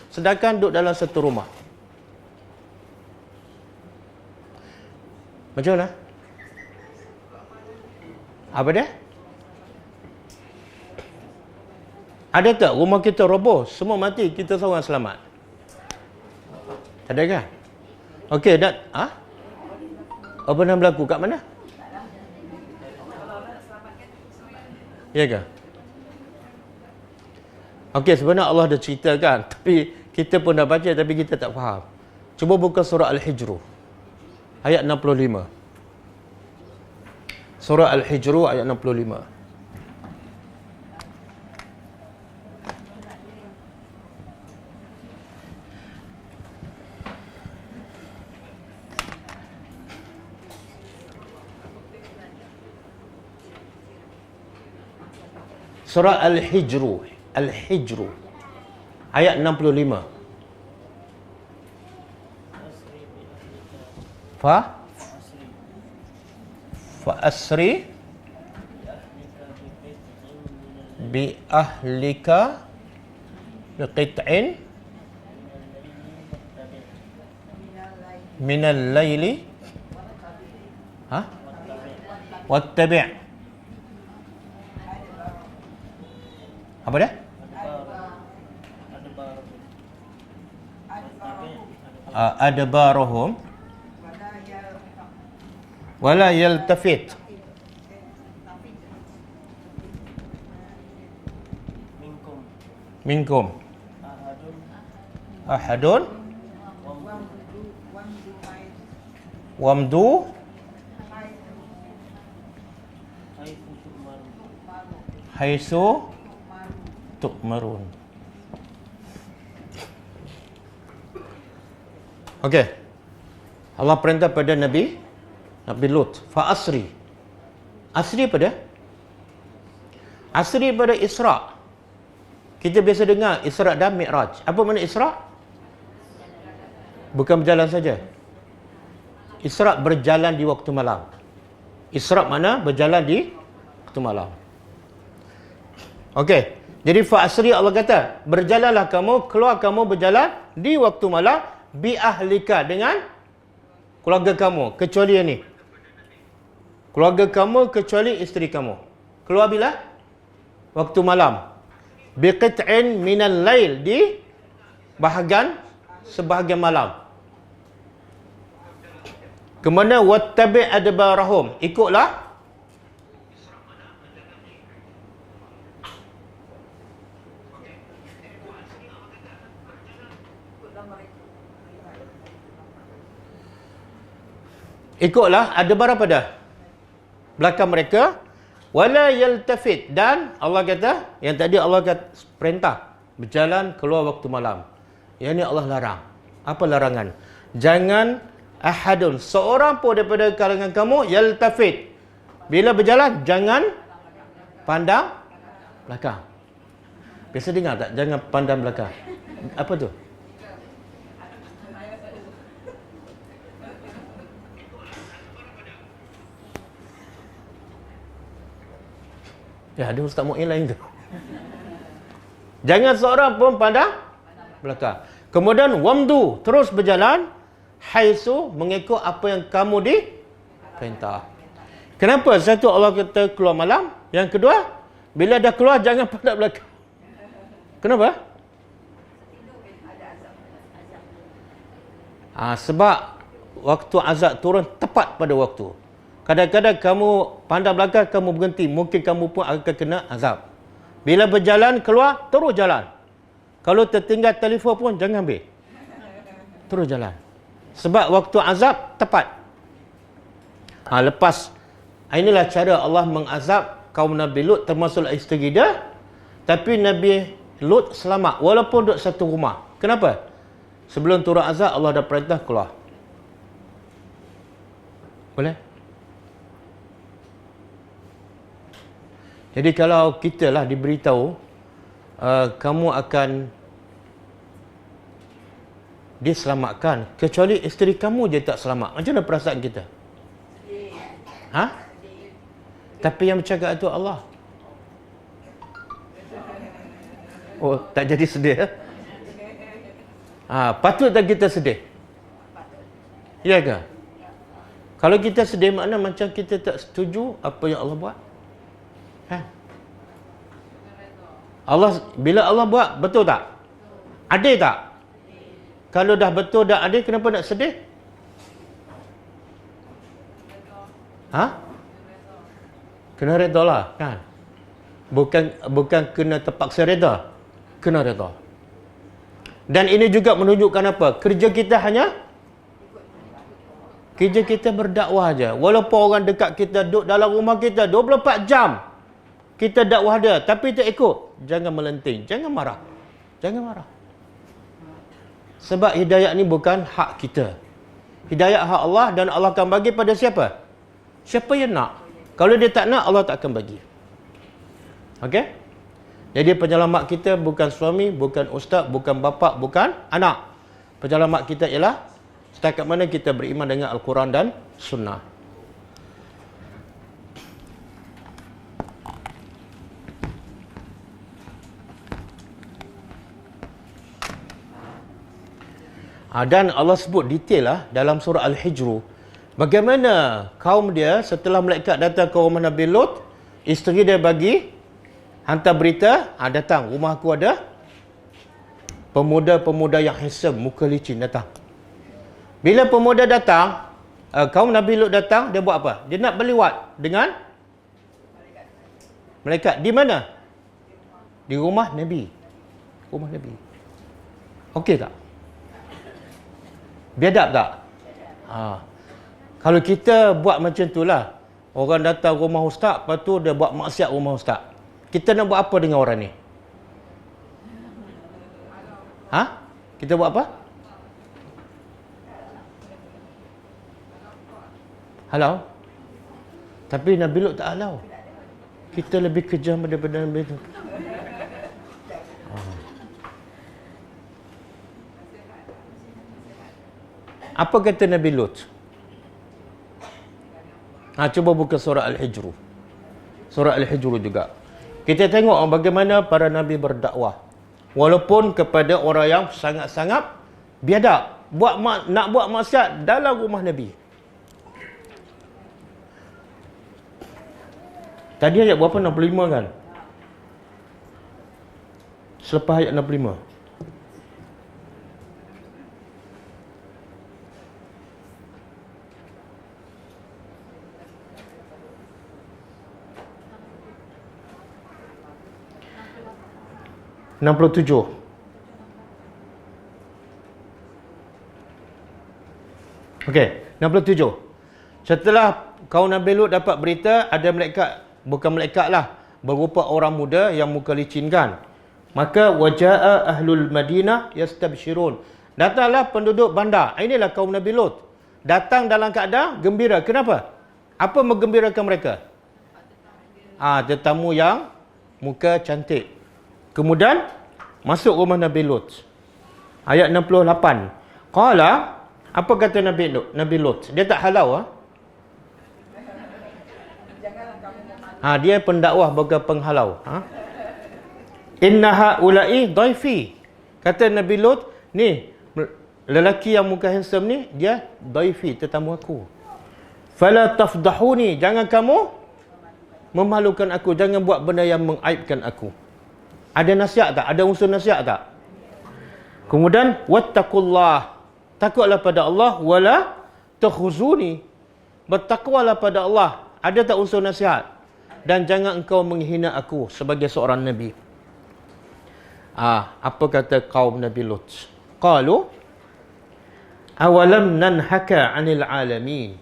Speaker 1: Sedangkan duduk dalam satu rumah. Macam mana? Apa dia? Ada tak rumah kita roboh, semua mati, kita seorang selamat? Ada kan? Okey, dan apa pernah berlaku kat mana? Ya ke? Okey, sebenarnya Allah dah ceritakan, tapi kita pun dah baca tapi kita tak faham. Cuba buka surah Al-Hijr ayat 65. Surah Al-Hijr ayat 65. Surah Al-Hijr ayat 65. Fa asri bi ahlika biqit'in min al-laili wattabi' apa dia? Adbarahum wala yaltafit minkum ahadun wamdu haitsu tu'marun. Okey. Allah perintah pada Nabi Lut, fa asri. Asri apa dia? Asri pada Isra. Kita biasa dengar Isra dan Mi'raj. Apa makna Isra? Bukan berjalan saja. Isra berjalan di waktu malam. Isra mana? Berjalan di waktu malam. Okey. Jadi fa asri Allah kata, berjalanlah kamu, keluar kamu berjalan di waktu malam bi ahlika dengan keluarga kamu, kecuali yang ni. Keluarga kamu kecuali isteri kamu. Keluar bila? Waktu malam. Biqit'in minal lail, di sebahagian malam. Kemudian wattabi' adbarahum, ikutlah adbar apa dah? Belakang mereka. Wala yaltafit, dan Allah kata, yang tadi Allah kata perintah berjalan keluar waktu malam. Yang ni Allah larang. Apa larangan? Jangan ahadun, seorang pun daripada kalangan kamu, yaltafit, bila berjalan jangan pandang belakang. Biasa dengar tak? Jangan pandang belakang. Apa tu? Ya, ada ustaz mu'in lain tu. Jangan seorang pun pandang belakang. Kemudian wamdu, terus berjalan haitsu, mengikut apa yang kamu diperintah. Kenapa? Satu, Allah kata keluar malam. Yang kedua, bila dah keluar jangan pandang belakang. Kenapa? Sebab waktu azab turun tepat pada waktu. Kadang-kadang kamu pandang belakang, kamu berhenti, mungkin kamu pun akan kena azab. Bila berjalan keluar, terus jalan. Kalau tertinggal telefon pun jangan ambil. Terus jalan. Sebab waktu azab tepat. Lepas, inilah cara Allah mengazab kaum Nabi Lut, termasuk isteri dia. Tapi Nabi Lut selamat, walaupun duduk satu rumah. Kenapa? Sebelum turun azab, Allah dah perintah keluar. Boleh? Jadi kalau kita lah diberitahu kamu akan diselamatkan, kecuali isteri kamu je tak selamat, macam mana perasaan kita? Ha? Tapi yang bercakap itu Allah. Oh, tak jadi sedih. Patut tak kita sedih? Ya ke? Kalau kita sedih makna macam kita tak setuju apa yang Allah buat. Allah, bila Allah buat, betul tak? Adil tak? Kalau dah betul dah adil, kenapa nak sedih? Kena redha lah, kan? Bukan kena terpaksa redha. Kena redha. Dan ini juga menunjukkan apa? Kerja kita berdakwah aja. Walaupun orang dekat kita duduk dalam rumah kita 24 jam, kita dakwah dia, tapi tak ikut, jangan melenting, jangan marah. Jangan marah. Sebab hidayah ni bukan hak kita. Hidayah hak Allah, dan Allah akan bagi pada siapa? Siapa yang nak. Kalau dia tak nak, Allah tak akan bagi. Okey? Jadi penyelamat kita bukan suami, bukan ustaz, bukan bapa, bukan anak. Penyelamat kita ialah setakat mana kita beriman dengan Al-Quran dan Sunnah. Dan Allah sebut detail lah dalam surah Al-Hijr, bagaimana kaum dia setelah malaikat datang ke rumah Nabi Lut, isteri dia bagi hantar berita, datang rumah aku ada pemuda-pemuda yang handsome, muka licin datang. Bila pemuda datang, kaum Nabi Lut datang, dia buat apa? Dia nak berliwat dengan malaikat. Di mana? Di rumah Nabi. Rumah Nabi. Okey tak? Biadab tak? Kalau kita buat macam itulah, orang datang rumah ustaz, lepas tu dia buat maksiat rumah ustaz, kita nak buat apa dengan orang ni? Kita buat apa? Halau? Tapi Nabi Lut tak halau. Kita lebih kejam daripada Nabi Lut. Apa kata Nabi Lut? Cuba buka surah Al-Hijr. Surah Al-Hijr juga. Kita tengok bagaimana para Nabi berdakwah. Walaupun kepada orang yang sangat-sangat biadab. Nak buat maksiat dalam rumah Nabi. Tadi ayat berapa? 65 kan? Selepas ayat 65. Okey, 67. Setelah kaum Nabi Lut dapat berita ada malaikat, bukan malaikat lah, berupa orang muda yang muka licin kan. Maka wajaa ahlul Madinah yastabshirun. Datanglah penduduk bandar. Inilah kaum Nabi Lut. Datang dalam keadaan gembira. Kenapa? Apa menggembirakan mereka? Tetamu yang muka cantik. Kemudian masuk rumah Nabi Lut. Ayat 68. Qala, apa kata Nabi Lut? Dia tak halau. Dia pendakwah bukan penghalau. Inna haula'i dhaifi. Kata Nabi Lut, ni lelaki yang muka handsome ni, dia dhaifi, tetamu aku. Fala tafdahuni, jangan kamu memalukan aku, jangan buat benda yang mengaibkan aku. Ada nasihat tak? Ada unsur nasihat tak? Kemudian wattaqullah, takutlah pada Allah, wala takhuzuni, bertakwalah pada Allah. Ada tak unsur nasihat? Dan jangan engkau menghina aku sebagai seorang nabi. Apa kata kaum Nabi Lut? Qalu awalam nanhaka 'anil alamin.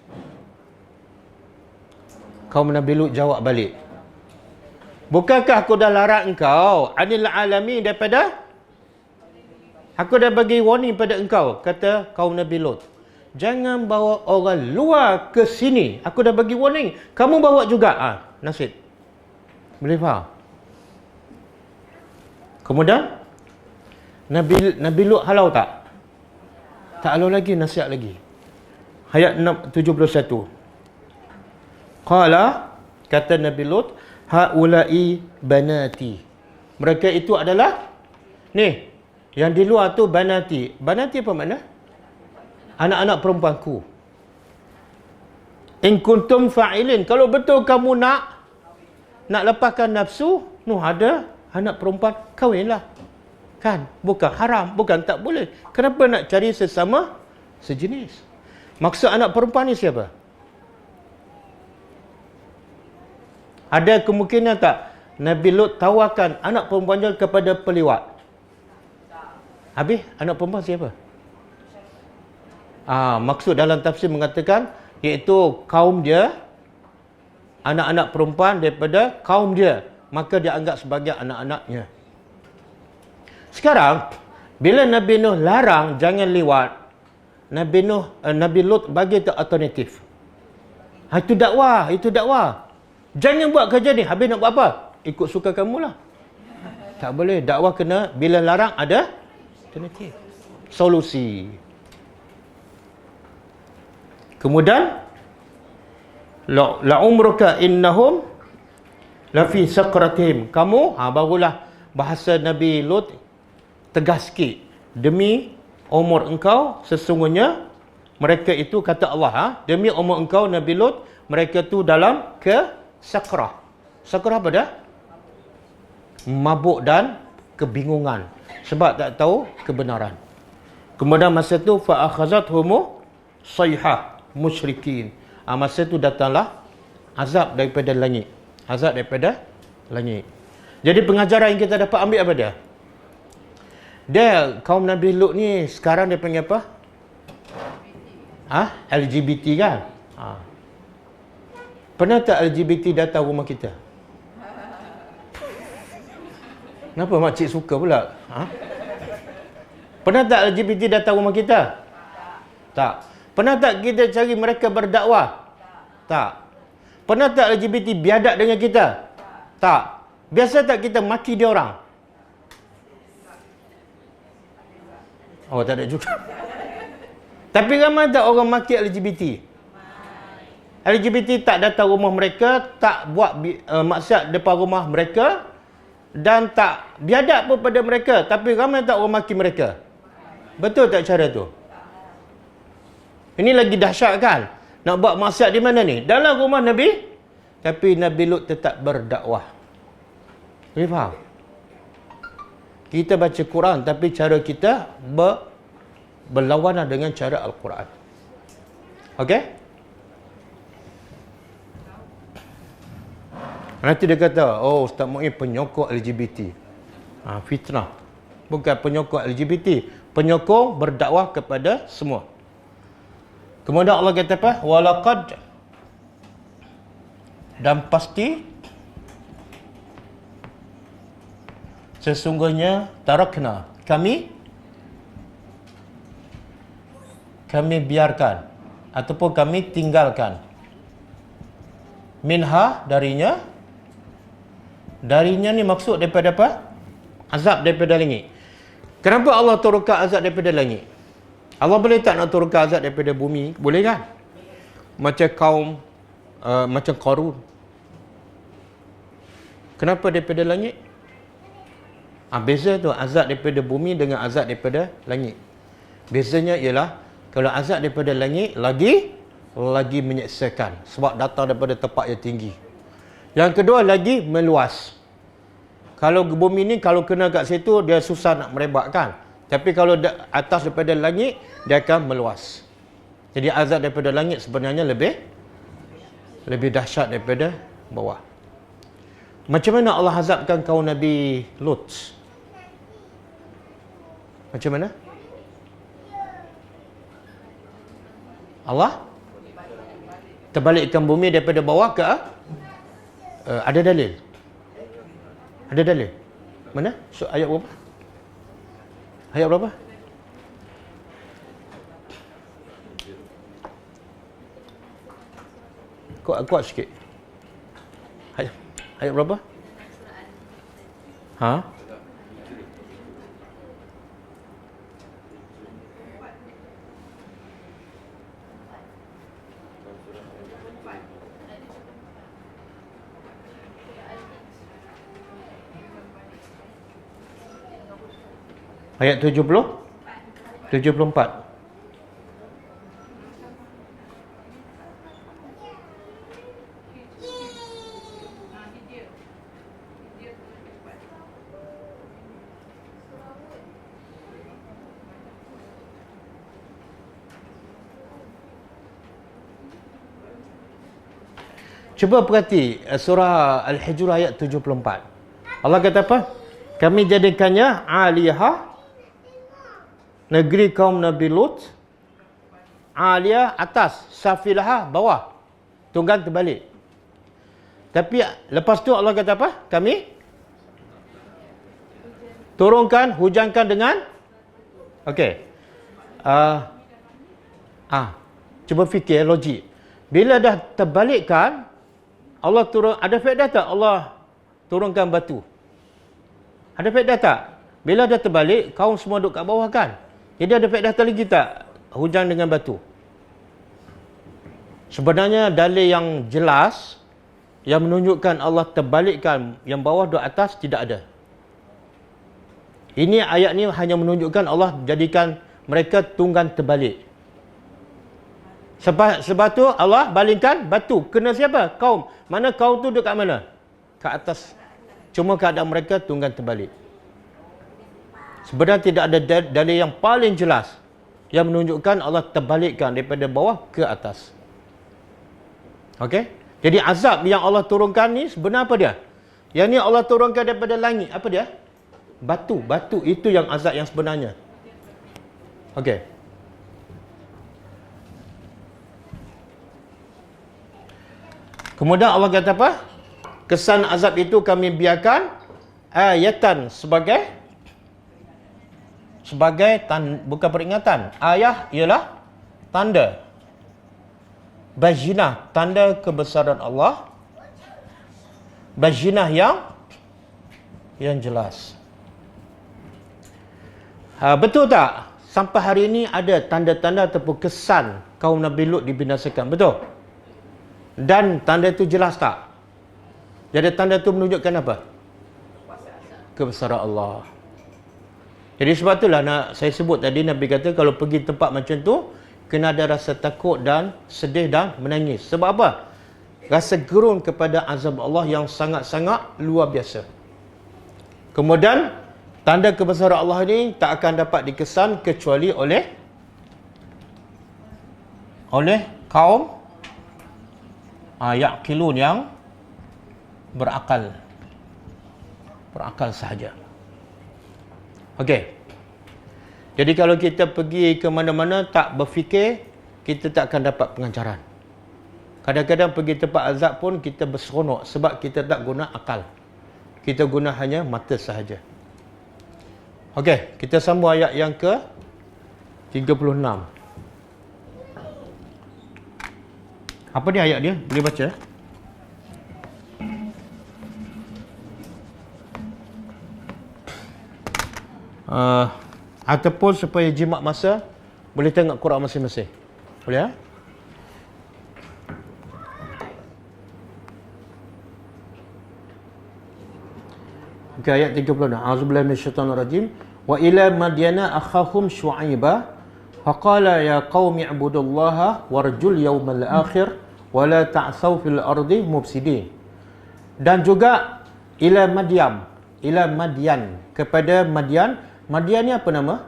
Speaker 1: Kaum Nabi Lut jawab balik, bukankah aku dah larang engkau 'anil alamin, daripada aku dah bagi warning pada engkau, kata kaum Nabi Lut, Jangan bawa orang luar ke sini. Aku dah bagi warning. Kamu bawa juga. Nasib. Boleh faham? Kemudian Nabi Lut halau tak? Tak halau lagi, nasihat lagi. Ayat 71. Qala, kata Nabi Lut, haula'i banati. Mereka itu adalah ni, yang di luar tu banati. Banati apa makna? Anak-anak perempuanku. In kuntum fa'ilin. Kalau betul kamu nak lepaskan nafsu, ada anak perempuan, kahwinlah. Kan? Bukan haram, bukan tak boleh. Kenapa nak cari sesama sejenis? Maksud anak perempuan ni siapa? Ada kemungkinan tak Nabi Lut tawarkan anak perempuannya kepada peliwat? Habis anak perempuan siapa? Maksud dalam tafsir mengatakan iaitu kaum dia, anak-anak perempuan daripada kaum dia, maka dia anggap sebagai anak-anaknya. Sekarang bila Nabi Nuh larang jangan liwat, Nabi Lut bagi tu alternatif. Itu dakwah. Jangan buat kerja ni. Habis nak buat apa? Ikut suka kamu lah. Tak boleh. Dakwah kena, bila larang ada alternatif, solusi. Kemudian la umruka innahum lafi saqratihim. Kamu barulah bahasa Nabi Lut tegas sikit. Demi umur engkau, sesungguhnya mereka itu, kata Allah, demi umur engkau Nabi Lut, mereka tu dalam sakrah. Sakrah apa dah? Mabuk dan kebingungan sebab tak tahu kebenaran. Kemudian masa tu fa akhazathum sayhah musyrikin. Masa tu datanglah azab daripada langit. Jadi pengajaran yang kita dapat ambil apa dia? Dia kaum Nabi Lut ni sekarang dia panggil apa? LGBT kan? Pernah tak LGBT datang rumah kita? Kenapa makcik suka pula? Pernah tak LGBT datang rumah kita? Tak. Pernah tak kita cari mereka berdakwah? Tak. Pernah tak LGBT biadab dengan kita? Tak. Biasa tak kita maki dia orang? Oh, tak ada juga. Tapi ramai tak orang maki LGBT? LGBT tak datang rumah mereka, tak buat maksiat depan rumah mereka, dan tak biadab pun pada mereka. Tapi ramai tak orang maki mereka? Betul tak cara tu? Ini lagi dahsyat kan? Nak buat maksiat di mana ni? Dalam rumah Nabi. Tapi Nabi Lut tetap berdakwah. Boleh faham? Kita baca Quran, tapi cara kita berlawanan dengan cara Al-Quran. Okey? Nanti dia kata, Ustaz Mu'in penyokong LGBT. Fitnah. Bukan penyokong LGBT. Penyokong berdakwah kepada semua. Kemudian Allah kata apa? Walaqad, dan pasti sesungguhnya tarakna, kami biarkan ataupun kami tinggalkan minha, darinya ni maksud daripada apa? Azab daripada langit. Kenapa Allah turunkan azab daripada langit? Allah boleh tak nak turunkan azab daripada bumi? Boleh kan? Macam macam Qarun. Kenapa daripada langit? Beza tu azab daripada bumi dengan azab daripada langit. Bezanya ialah kalau azab daripada langit lagi menyeksakan sebab datang daripada tempat yang tinggi. Yang kedua lagi meluas. Kalau bumi ni kalau kena kat situ dia susah nak merebak kan. Tapi kalau atas daripada langit dia akan meluas. Jadi azab daripada langit sebenarnya lebih dahsyat daripada bawah. Macam mana Allah azabkan kaum Nabi Lut? Macam mana? Allah terbalikkan bumi daripada bawah ke ada dalil? Ada dalil? Mana? Ayat berapa? Ayat berapa? Kuat sikit. Ayat berapa? Ha? Ayat 70? 74. Cuba perhati surah Al-Hijr ayat 74. Allah kata apa? Kami jadikannya aliyah, negeri kaum Nabi Lut. Aliyah atas, safilah bawah. Tunggang terbalik. Tapi lepas tu Allah kata apa? Kami turunkan, hujankan dengan okey. Cuba fikir logik. Bila dah terbalikkan, Allah turun, ada faedah tak Allah turunkan batu? Ada faedah tak? Bila dah terbalik, kaum semua duduk kat bawah kan? Jadi ada faedah tak lagi tak hujan dengan batu? Sebenarnya dalil yang jelas yang menunjukkan Allah terbalikkan yang bawah duduk atas tidak ada. Ini ayat ni hanya menunjukkan Allah jadikan mereka tunggang terbalik. Sebab tu Allah balingkan batu. Kena siapa? Kaum. Mana kaum tu dekat mana? Kat atas. Cuma keadaan mereka tunggang terbalik. Sebenarnya tidak ada dalil yang paling jelas yang menunjukkan Allah terbalikkan daripada bawah ke atas. Okey? Jadi azab yang Allah turunkan ni sebenarnya apa dia? Yang ni Allah turunkan daripada langit. Apa dia? Batu. Batu itu yang azab yang sebenarnya. Okey. Kemudian Allah kata apa? Kesan azab itu kami biarkan ayatan sebagai bukan peringatan. Ayah ialah tanda. Bajinah, tanda kebesaran Allah. Bajinah yang jelas. Betul tak? Sampai hari ini ada tanda-tanda ataupun kesan kaum Nabi Lut dibinasakan. Betul? Dan tanda itu jelas tak? Jadi tanda itu menunjukkan apa? Kebesaran Allah. Jadi sebab itulah saya sebut tadi Nabi kata kalau pergi tempat macam tu kena ada rasa takut dan sedih dan menangis. Sebab apa? Rasa gerun kepada azab Allah yang sangat-sangat luar biasa. Kemudian tanda kebesaran Allah ini tak akan dapat dikesan kecuali oleh kaum yaqilun yang berakal sahaja. Okey. Jadi kalau kita pergi ke mana-mana tak berfikir, kita tak akan dapat pengajaran. Kadang-kadang pergi tempat azab pun kita berseronok sebab kita tak guna akal. Kita guna hanya mata sahaja. Okey, kita sambung ayat yang ke 36. Apa dia ayat dia? Boleh baca? Ataupun supaya jimat masa, boleh tengok Quran masing-masing. Boleh? Okay, ayat 36. A'udzubillahi minasyaitonirrajim. Wa ila madyana akhahum syu'aiba faqala ya qaumi ibudullaha warjul yawmal akhir wa la ta'tsaw fil ardi mufsidin. Dan juga ila Madyan, kepada Madyan. Madyan ni apa nama?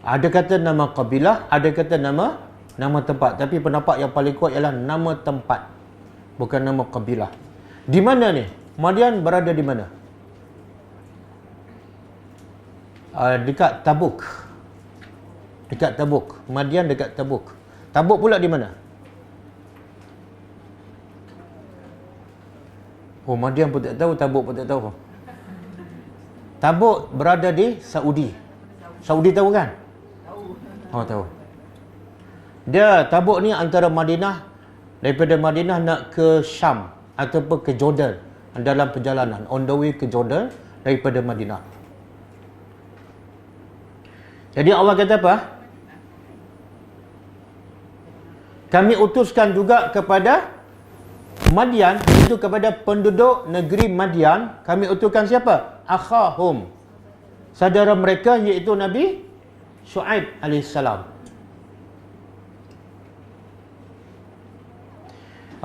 Speaker 1: Ada kata nama kabilah, ada kata nama tempat. Tapi pendapat yang paling kuat ialah nama tempat, bukan nama kabilah. Di mana ni? Madyan berada di mana? Dekat Tabuk. Dekat Tabuk. Madyan dekat Tabuk. Tabuk pula di mana? Oh, Madyan pun tak tahu, Tabuk pun tak tahu. Tabuk berada di Saudi. Saudi tahu kan? Oh, tahu. Dia Tabuk ni antara Madinah, daripada Madinah nak ke Syam ataupun ke Jordan, dalam perjalanan on the way ke Jordan daripada Madinah. Jadi Allah kata apa? Kami utuskan juga kepada Madian, itu kepada penduduk negeri Madian, kami utuskan siapa? Akhahum, saudara mereka, iaitu Nabi Shu'aib alaihissalam.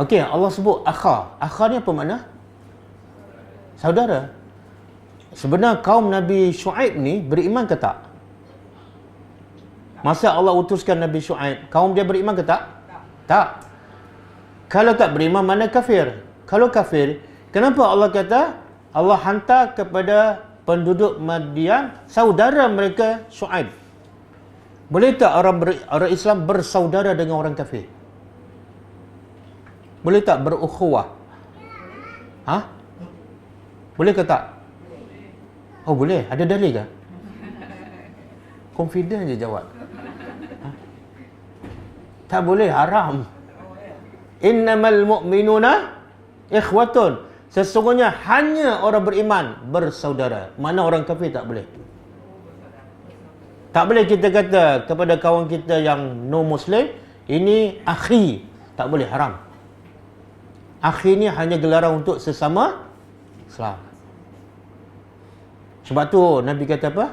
Speaker 1: Okey, Allah sebut akha. Akha ni apa makna? Saudara. Sebenarnya kaum Nabi Shu'aib ni beriman ke tak? Masa Allah utuskan Nabi Shu'aib, kaum dia beriman ke tak? Tak. Kalau tak beriman, mana kafir? Kalau kafir, kenapa Allah kata Allah hantar kepada penduduk Madian saudara mereka Shu'aib? Boleh tak orang Islam bersaudara dengan orang kafir? Boleh tak berukhuwah? Ha? Boleh ke tak? Oh boleh. Ada dalil ke? Confident je jawab. Ha? Tak boleh, haram. Innamal mu'minuna ikhwatun. Sesungguhnya hanya orang beriman bersaudara. Mana orang kafir tak boleh. Tak boleh kita kata kepada kawan kita yang no Muslim, ini akhi. Tak boleh, haram. Akhi ni hanya gelaran untuk sesama Islam. Sebab tu Nabi kata apa?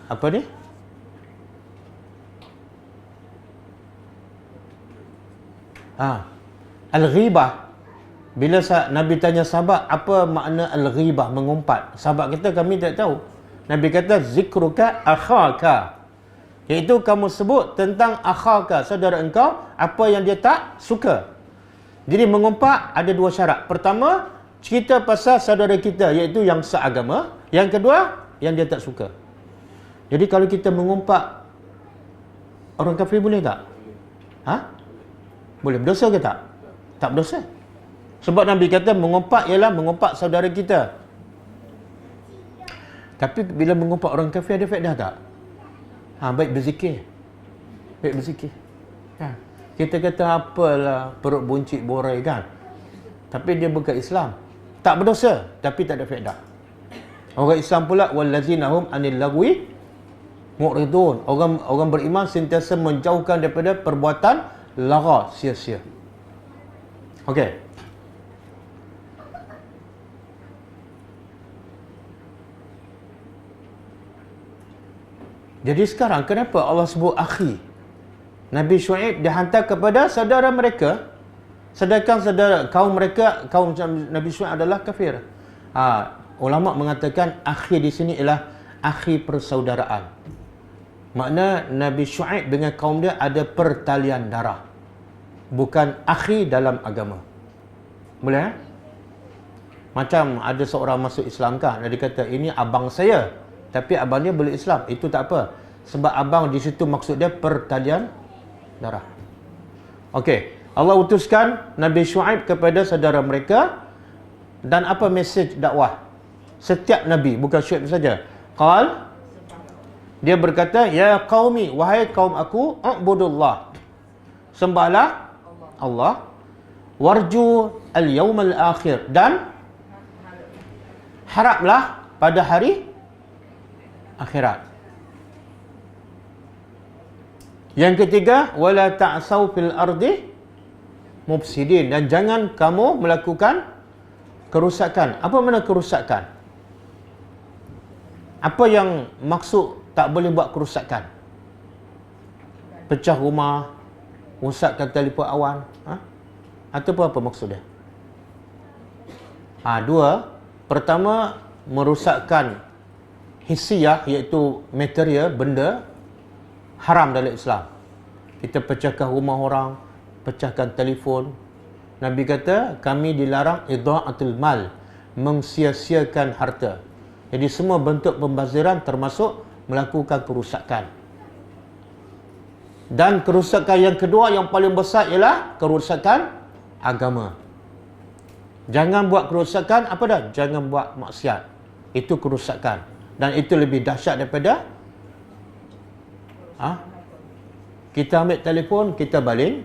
Speaker 1: Apa ni? Al-ghibah. Bila Nabi tanya sahabat, apa makna al-ghibah, mengumpat? Sahabat kita, kami tak tahu. Nabi kata, zikruka akhaka. Iaitu kamu sebut tentang akhaka, saudara engkau, apa yang dia tak suka. Jadi mengumpat ada dua syarat. Pertama, cerita pasal saudara kita, iaitu yang seagama. Yang kedua, yang dia tak suka. Jadi kalau kita mengumpat orang kafir, boleh tak? Ha? Boleh. Berdosa ke tak? Tak berdosa. Sebab Nabi kata mengumpat ialah mengumpat saudara kita. Tapi bila mengumpat orang kafir, ada faedah tak? Baik berzikir. Baik berzikir. Ha. Kita kata apalah, perut buncit borai kan. Tapi dia bukan Islam. Tak berdosa, tapi tak ada faedah. Orang Islam pula, wallazina hum anil lagwi mu'ridun. Orang beriman sentiasa menjauhkan daripada perbuatan lara, sia-sia. Okey. Jadi sekarang kenapa Allah sebut akhi? Nabi Shu'aib dihantar kepada saudara mereka, sedangkan saudara kaum mereka, kaum Nabi Shu'aib adalah kafir. Ulama mengatakan akhi di sini ialah akhi persaudaraan. Makna Nabi Shu'aib dengan kaum dia ada pertalian darah. Bukan akhi dalam agama. Boleh? Macam ada seorang masuk Islam kan, dia kata ini abang saya, tapi abang dia boleh Islam. Itu tak apa. Sebab abang di situ maksud dia pertalian darah. Okey, Allah utuskan Nabi Shu'aib kepada saudara mereka, dan apa mesej dakwah? Setiap Nabi, bukan Shu'aib saja. Qal, dia berkata, ya qaumi, wahai kaum aku, ubudullah, sembahlah Allah, warju al-yawmal akhir, dan haraplah pada hari akhirat. Yang ketiga, wala ta'sau fil ardi mufsidin, dan jangan kamu melakukan kerusakan. Apa makna kerusakan? Apa yang maksud tak boleh buat kerusakan? Pecah rumah, rosakkan telefon awan, ataupun apa maksud dia? Dua. Pertama, merosakkan hissiyah, iaitu material, benda, haram dalam Islam. Kita pecahkan rumah orang, pecahkan telefon. Nabi kata, kami dilarang idha'atul mal, mengsia-siakan harta. Jadi semua bentuk pembaziran termasuk melakukan kerusakan. Dan kerusakan yang kedua yang paling besar ialah kerusakan agama. Jangan buat kerusakan, apa dah? Jangan buat maksiat. Itu kerusakan. Dan itu lebih dahsyat daripada Kita ambil telefon, kita baling,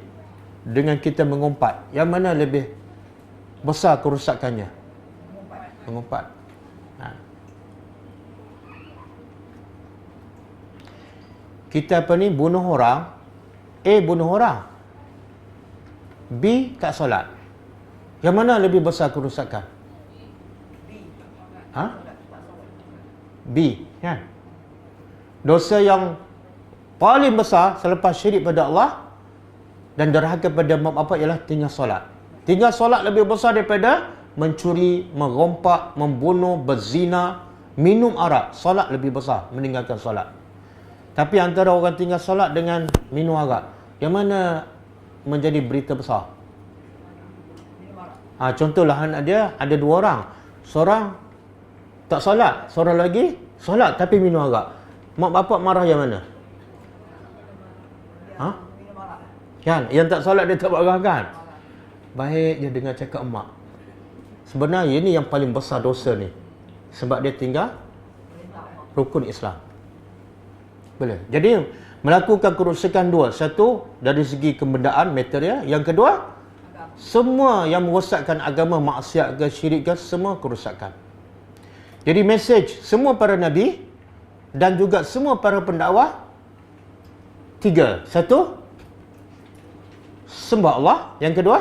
Speaker 1: dengan kita mengumpat. Yang mana lebih besar kerusakannya? Mengumpat. Kita apa ni, bunuh orang, A bunuh orang, B tak solat. Yang mana lebih besar kerusakan? B, kan? Dosa yang paling besar selepas syirik pada Allah dan derhaka pada mak bapak ialah tinggal solat. Tinggal solat lebih besar daripada mencuri, merompak, membunuh, berzina, minum arak. Solat lebih besar meninggalkan solat. Tapi antara orang tinggal solat dengan minum arak, yang mana menjadi berita besar? Contohlah anak dia ada 2 orang. Seorang tak solat, seorang lagi solat tapi minum arak. Mak bapak marah yang mana? Kan? Yang tak solat dia tak marah kan? Baik je dengar cakap emak. Sebenarnya ini yang paling besar dosa ni. Sebab dia tinggal rukun Islam. Boleh. Jadi melakukan kerusakan 2. Satu, dari segi kebendaan, material. Yang kedua, semua yang merosakkan agama, maksiat ke, syirik ke, semua kerusakan. Jadi mesej semua para nabi dan juga semua para pendakwah 3. Satu, sembah Allah. Yang kedua,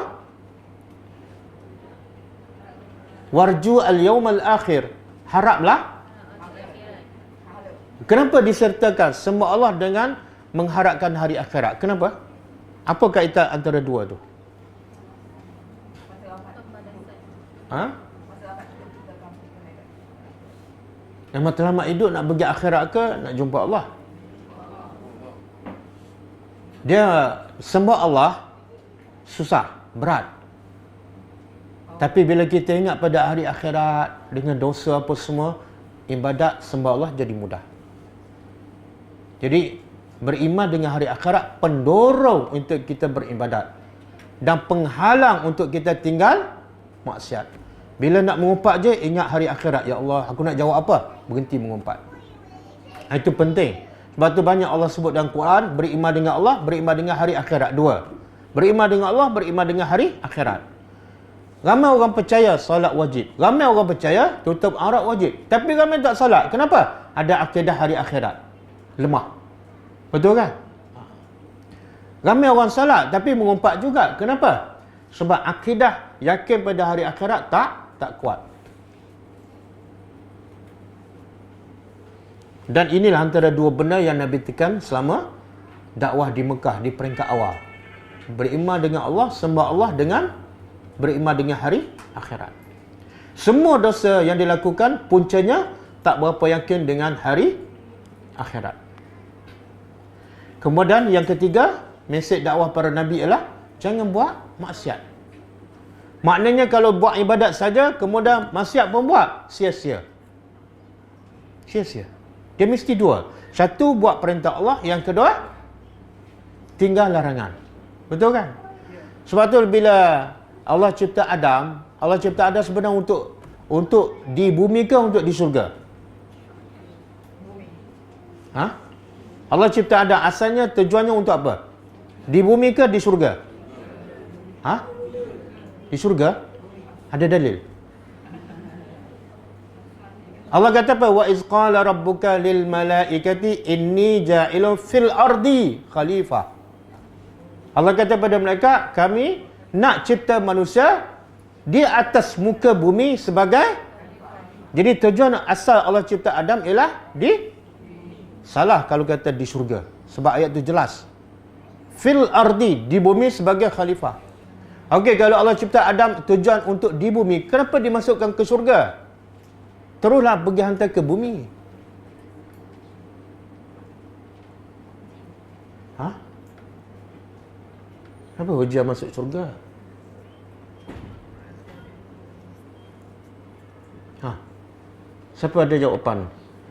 Speaker 1: warju al-yawmal akhir, haraplah. Kenapa disertakan sembah Allah dengan mengharapkan hari akhirat? Kenapa? Apa kaitan antara 2 tu? Yang matlamat hidup nak pergi akhirat ke nak jumpa Allah? Dia sembah Allah susah, berat. Tapi bila kita ingat pada hari akhirat dengan dosa apa semua, ibadat sembah Allah jadi mudah. Jadi beriman dengan hari akhirat pendorong untuk kita beribadat dan penghalang untuk kita tinggal maksiat. Bila nak mengumpat je ingat hari akhirat. Ya Allah, aku nak jawab apa? Berhenti mengumpat. Itu penting. Sebab tu banyak Allah sebut dalam Quran, beriman dengan Allah, beriman dengan hari akhirat. 2. Beriman dengan Allah, beriman dengan hari akhirat. Ramai orang percaya solat wajib. Ramai orang percaya tutup aurat wajib. Tapi ramai tak solat. Kenapa? Ada akidah hari akhirat. Lemah. Betul kan? Ramai orang solat tapi mengumpat juga. Kenapa? Sebab akidah yakin pada hari akhirat tak kuat. Dan inilah antara 2 benda yang Nabi tekan selama dakwah di Mekah di peringkat awal. Beriman dengan Allah, sembah Allah dengan beriman dengan hari akhirat. Semua dosa yang dilakukan puncanya tak berapa yakin dengan hari akhirat. Kemudian yang ketiga, mesej dakwah para nabi ialah jangan buat maksiat. Maknanya kalau buat ibadat saja kemudian maksiat pun buat, sia-sia. Sia-sia. Dia mesti 2. Satu, buat perintah Allah. Yang kedua, tinggal larangan. Betul kan? Sebab tu bila Allah cipta Adam sebenarnya untuk di bumi ke untuk di syurga? Allah cipta Adam asalnya tujuannya untuk apa? Di bumi ke di syurga? Di syurga? Ada dalil? Allah kata apa? Wa iz qala rabbuka lil malaikati inni ja'ilun fil ardi khalifah. Allah kata pada mereka, kami nak cipta manusia di atas muka bumi sebagai. Jadi tujuan asal Allah cipta Adam ialah di. Salah kalau kata di syurga. Sebab ayat tu jelas. Fil ardi, di bumi sebagai khalifah. Okey, kalau Allah cipta Adam tujuan untuk di bumi, kenapa dimasukkan ke syurga? Teruslah pergi hantar ke bumi. Kenapa hujah masuk syurga? Siapa ada jawapan?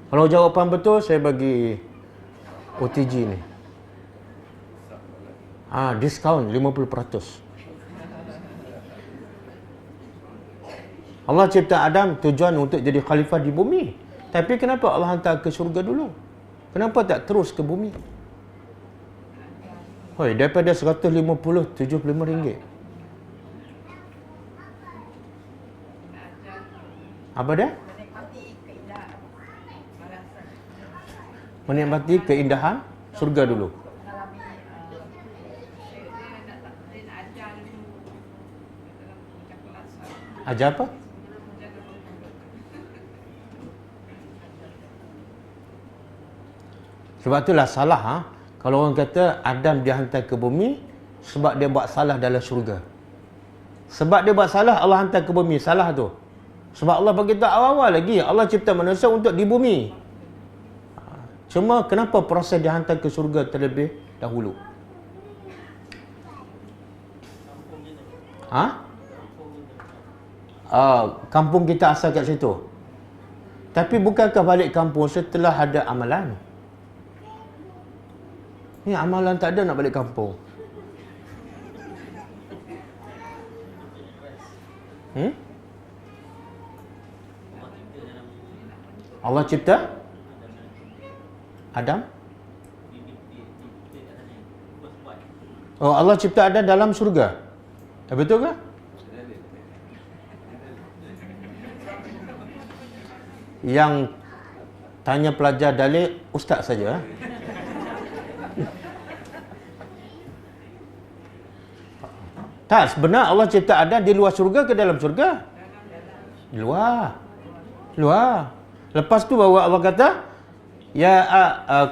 Speaker 1: Kalau jawapan betul, saya bagi OTG ni. Diskaun 50%. Allah cipta Adam tujuan untuk jadi khalifah di bumi. Tapi kenapa Allah hantar ke syurga dulu? Kenapa tak terus ke bumi? Hoi, daripada 150, 75 ringgit. Apa dia? Menikmati keindahan surga dulu. Ajar apa? Sebab itulah salah kalau orang kata Adam dihantar ke bumi sebab dia buat salah dalam syurga. Sebab dia buat salah Allah hantar ke bumi, salah tu. Sebab Allah beritahu awal-awal lagi Allah cipta manusia untuk di bumi. Cuma kenapa proses dihantar ke syurga terlebih dahulu? Kampung kita asal kat situ. Tapi bukankah balik kampung setelah ada amalan? Ni amalan tak ada nak balik kampung. Allah cipta Adam? Oh, Allah cipta Adam dalam syurga. Betul ke? Yang tanya pelajar dalil ustaz saja. Tak, sebenarnya Allah cipta Adam di luar syurga ke dalam syurga? Di luar. Luar. Lepas tu baru Allah kata,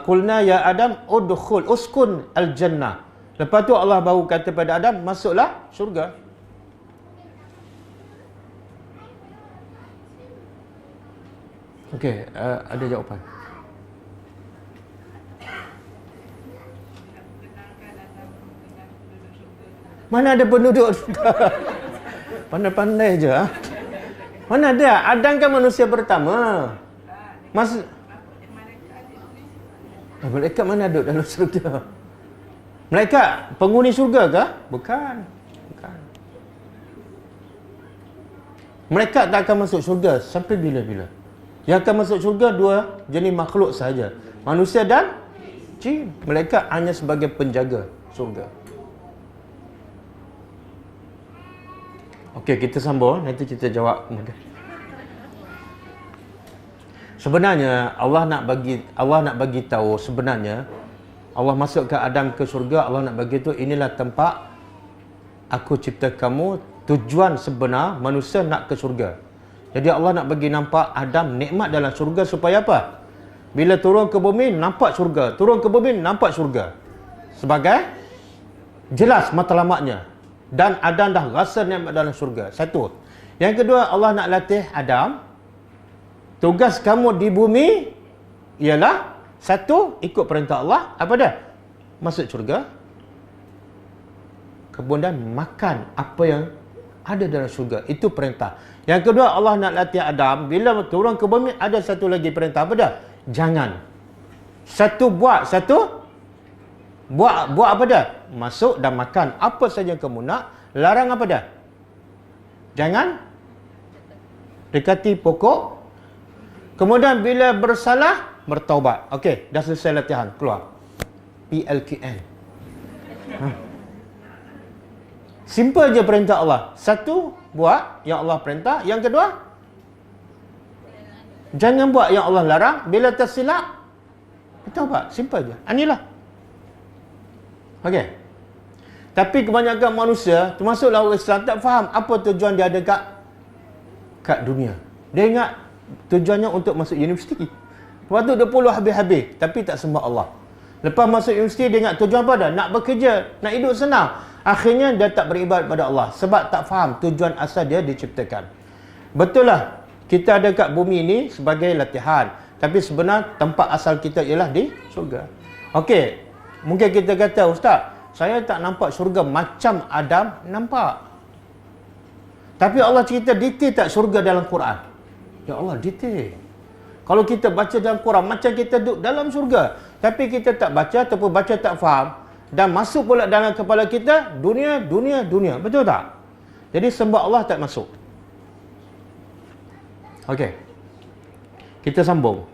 Speaker 1: kulna ya Adam udkhul uskun al-jannah. Lepas tu Allah baru kata pada Adam, masuklah syurga. Okey, ada jawapan? Mana ada penduduk syurga? Pandai-pandai je. Mana ada? Adam kan manusia pertama. Malaikat mana duduk dalam syurga? Malaikat penghuni syurga ke? Bukan. Malaikat tak akan masuk syurga sampai bila-bila. Yang akan masuk syurga dua jenis makhluk sahaja, manusia dan jin. Malaikat hanya sebagai penjaga syurga. Okey, kita sambung, nanti kita jawab. Sebenarnya Allah nak bagi tahu, sebenarnya Allah masukkan Adam ke syurga. Allah nak bagi tahu inilah tempat aku cipta kamu. Tujuan sebenar manusia nak ke syurga. Jadi Allah nak bagi nampak Adam nikmat dalam syurga supaya apa? Bila turun ke bumi nampak syurga, turun ke bumi nampak syurga. Sebagai jelas matlamatnya. Dan Adam dah rasa nikmat dalam syurga. Satu. Yang kedua, Allah nak latih Adam, tugas kamu di bumi ialah satu, ikut perintah Allah. Apa dia? Masuk syurga. Kemudian makan apa yang ada dalam syurga. Itu perintah. Yang kedua, Allah nak latih Adam, bila turun ke bumi ada satu lagi perintah. Apa dia? Jangan. Satu buat, satu buat apa dia? Masuk dan makan apa saja kamu nak. Larang apa dia? Jangan dekati pokok. Kemudian bila bersalah, bertaubat. Okey, dah selesai latihan. Keluar. PLKN. Simple je perintah Allah. Satu, buat yang Allah perintah. Yang kedua, jangan buat yang Allah larang. Bila tersilap, bertaubat. Simple je. Inilah. Okey. Tapi kebanyakan manusia, termasuklah orang Islam, tak faham apa tujuan dia ada kat dunia. Dia ingat tujuannya untuk masuk universiti. Lepas tu dia puluh habis-habis, tapi tak sembah Allah. Lepas masuk universiti, dia ingat tujuan apa dah? Nak bekerja, nak hidup senang. Akhirnya dia tak beribadat pada Allah. Sebab tak faham tujuan asal dia diciptakan. Betul lah, kita ada kat bumi ini sebagai latihan. Tapi sebenarnya tempat asal kita ialah di syurga. Okey, mungkin kita kata, Ustaz, saya tak nampak syurga macam Adam nampak. Tapi Allah cerita detail tak syurga dalam Quran? Ya Allah, detail. Kalau kita baca dalam Quran, macam kita duduk dalam syurga. Tapi kita tak baca ataupun baca tak faham. Dan masuk pula dalam kepala kita, dunia. Betul tak? Jadi sembah Allah tak masuk. Okey. Kita sambung.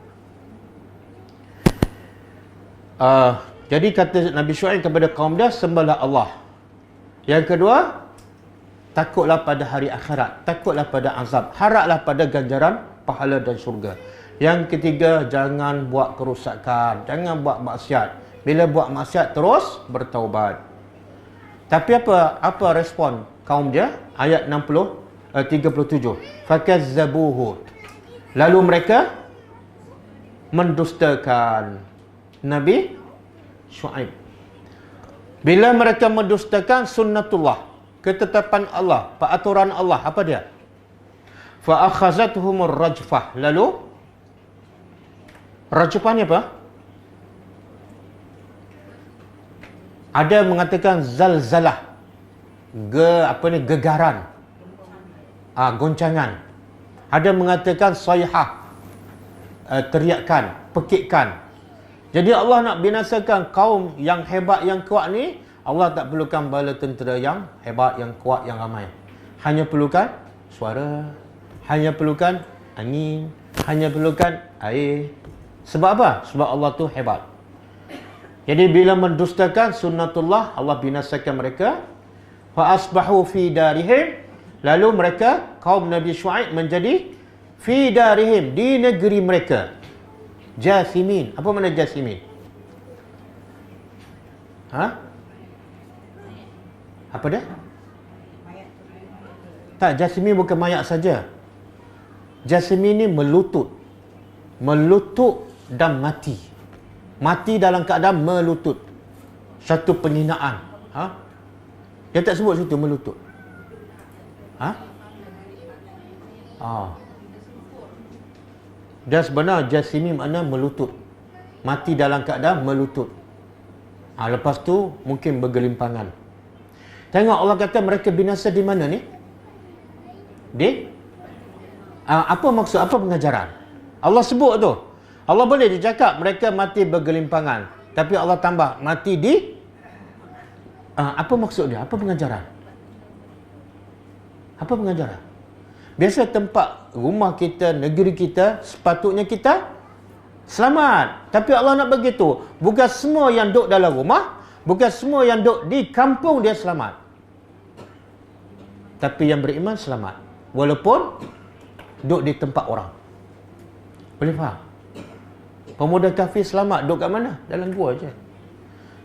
Speaker 1: Jadi kata Nabi Syuaib kepada kaum dia, sembahlah Allah. Yang kedua, takutlah pada hari akhirat, takutlah pada azab, haraplah pada ganjaran pahala dan syurga. Yang ketiga, jangan buat kerosakan, jangan buat maksiat. Bila buat maksiat terus bertaubat. Tapi apa respon kaum dia? Ayat 37. Fakazzabuhu. Lalu mereka mendustakan Nabi Syuaib. Bila mereka mendustakan sunnatullah, ketetapan Allah, peraturan Allah, apa dia? Fa akhazathumur rajfah. Lalu rajfah ni apa? Ada mengatakan zalzalah. Gegaran. Goncangan. Ada mengatakan sayhah. Teriakan, pekikan. Jadi Allah nak binasakan kaum yang hebat, yang kuat ni, Allah tak perlukan bala tentera yang hebat, yang kuat, yang ramai. Hanya perlukan suara, hanya perlukan angin, hanya perlukan air. Sebab apa? Sebab Allah tu hebat. Jadi bila mendustakan sunnatullah, Allah binasakan mereka. Fa asbahu fi darihim. Lalu mereka, kaum Nabi Syuaib menjadi fi darihim, di negeri mereka. Jasimin. Apa makna jasimin? Apa dia? Tak, jasimin bukan mayat saja. Jasimin ni melutut. Melutut dan mati. Mati dalam keadaan melutut. Satu penghinaan. Dia tak sebut situ melutut. Dan sebenarnya jasimi makna melutut. Mati dalam keadaan melutut. Lepas tu mungkin bergelimpangan. Tengok Allah kata mereka binasa di mana ni? Apa maksud, apa pengajaran? Allah sebut tu. Allah boleh dia cakap mereka mati bergelimpangan. Tapi Allah tambah mati di apa maksud dia? Apa pengajaran? Apa pengajaran? Biasa tempat rumah kita, negeri kita, sepatutnya kita selamat. Tapi Allah nak begitu. Bukan semua yang duduk dalam rumah, bukan semua yang duduk di kampung dia selamat. Tapi yang beriman selamat. Walaupun duduk di tempat orang. Boleh faham? Pemuda kafir selamat duduk kat mana? Dalam gua je.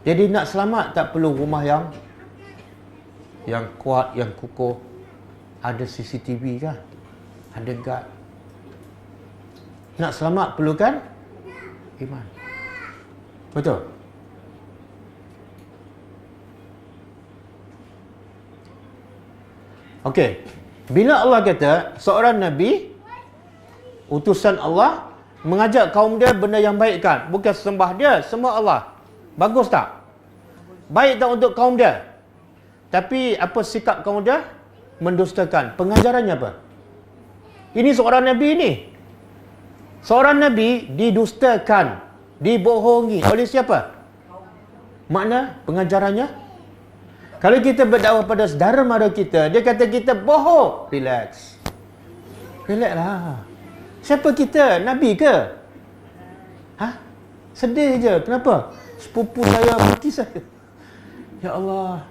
Speaker 1: Jadi nak selamat tak perlu rumah yang kuat, yang kukuh. Ada CCTV kan? Ada guard. Nak selamat perlukan iman. Betul? Okey. Bila Allah kata seorang Nabi, utusan Allah, mengajak kaum dia benda yang baik kan? Bukan sembah dia, sembah Allah. Bagus tak? Baik tak untuk kaum dia? Tapi apa sikap kaum dia? Mendustakan. Pengajarannya apa? Ini seorang Nabi ni. Seorang Nabi didustakan, dibohongi oleh siapa? Makna pengajarannya? Kalau kita berdakwah pada saudara mara kita, dia kata kita bohong. Relax. Relax lah. Siapa kita? Nabi ke? Sedih je. Kenapa? Sepupu saya mati saya. Ya Allah.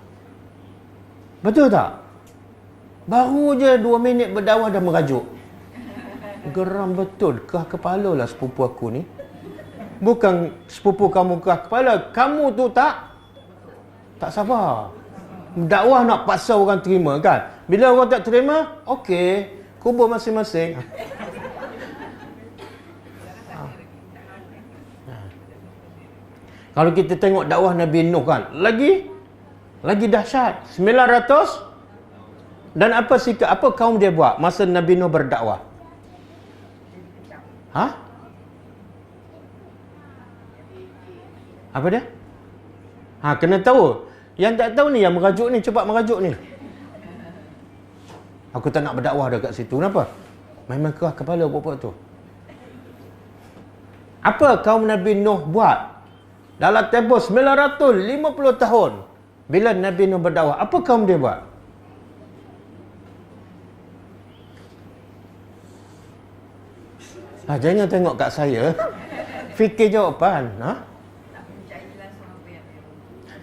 Speaker 1: Betul tak? Baru je 2 minit berdakwah dah merajuk. Geram betul. Kerah kepala lah sepupu aku ni. Bukan sepupu kamu kerah kepala. Kamu tu tak sabar. Dakwah nak paksa orang terima kan? Bila orang tak terima, okey. Kubur masing-masing. Kalau kita tengok dakwah Nabi Nuh kan, lagi dahsyat. 900. Dan apa sikap, apa kaum dia buat masa Nabi Nuh berdakwah? Apa dia? Kena tahu. Yang tak tahu ni, yang merajuk ni, cepat merajuk ni. Aku tak nak berdakwah dah kat situ. Kenapa? Memang kerah kepala buat tu. Apa kaum Nabi Nuh buat? Dalam tempoh 950 tahun. Bila Nabi Nuh berdakwah, apa kaum dia buat? Jangan tengok kat saya. Fikir jawapan.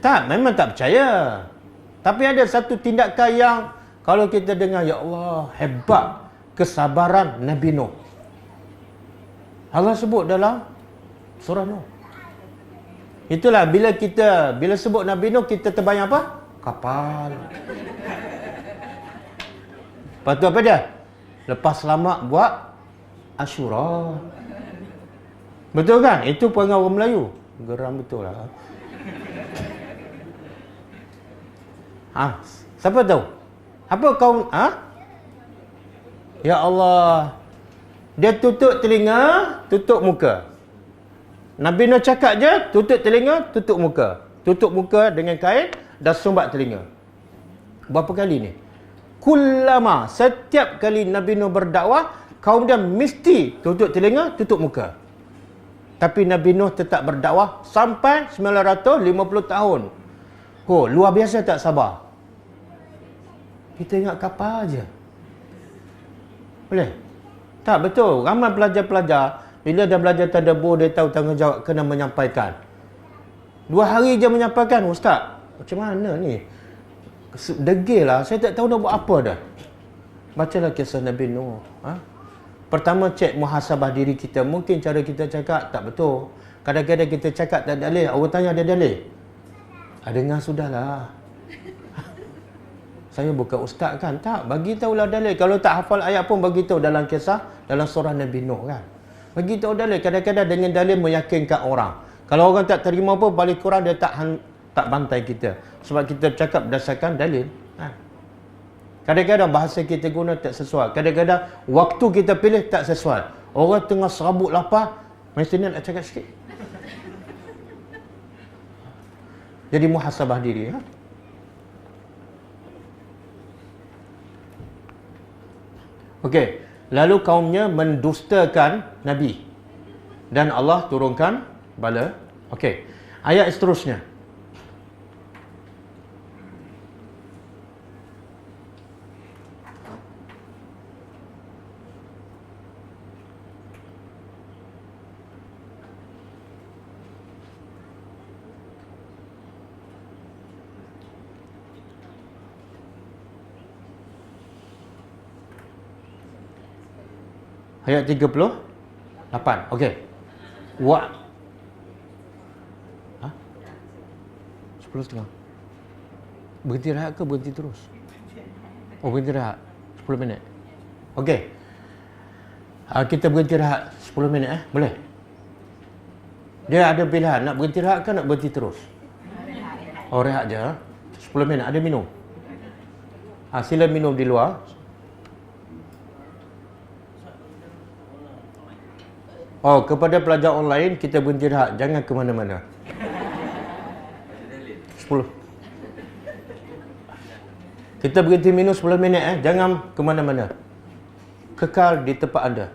Speaker 1: Tak, memang tak percaya. Tapi ada satu tindakan yang kalau kita dengar, ya Allah, hebat kesabaran Nabi Nuh. Allah sebut dalam surah Nuh. Itulah bila sebut Nabi Nuh, kita terbayang apa? Kapal. Lepas tu apa dia? Lepas selamat buat Asyura. Betul kan? Itu perangai orang Melayu. Geram betul lah. Siapa tahu? Apa kau? Ya Allah. Dia tutup telinga, tutup muka. Nabi Nuh cakap je, tutup telinga, tutup muka. Tutup muka dengan kain, dah sumbat telinga. Berapa kali ni? Kullama, setiap kali Nabi Nuh berdakwah, kaum dia mesti tutup telinga, tutup muka. Tapi Nabi Nuh tetap berdakwah sampai 950 tahun. Oh, luar biasa tak sabar. Kita ingat kapal aja. Boleh? Tak, betul. Ramai pelajar-pelajar, bila dah belajar tadabbur, dia tahu tanggungjawab kena menyampaikan. 2 hari je menyampaikan, Ustaz, macam mana ni? Degil lah, saya tak tahu nak buat apa dah. Bacalah kisah Nabi Nuh. Pertama, cek muhasabah diri kita. Mungkin cara kita cakap tak betul. Kadang-kadang kita cakap tak ada dalil. Orang tanya ada dalil. Dengar sudahlah. Saya bukan ustaz kan? Tak, bagi tahulah dalil. Kalau tak hafal ayat pun bagi tahu dalam kisah, dalam surah Nabi Nuh kan. Bagi tahu dalil. Kadang-kadang dengan dalil meyakinkan orang. Kalau orang tak terima pun, balik kurang dia tak bantai kita. Sebab kita cakap berdasarkan dalil. Kadang-kadang bahasa kita guna tak sesuai. Kadang-kadang waktu kita pilih tak sesuai. Orang tengah serabut lapar, mesti nak cakap sikit. Jadi muhasabah diri. Okey, lalu kaumnya mendustakan Nabi. Dan Allah turunkan bala. Okey, ayat seterusnya. Ayat 38. Okey. 10:30. Berhenti rehat ke berhenti terus? Oh, berhenti rehat 10 minit. Okey. Kita berhenti rehat 10 minit boleh? Dia ada pilihan nak berhenti rehat ke nak berhenti terus? Oh, rehat je. 10 minit. Ada minum? Sila minum di luar. Oh, kepada pelajar online, kita berhenti rehat. Jangan ke mana-mana. 10. Kita berhenti minum 10 minit. Jangan ke mana-mana. Kekal di tempat anda.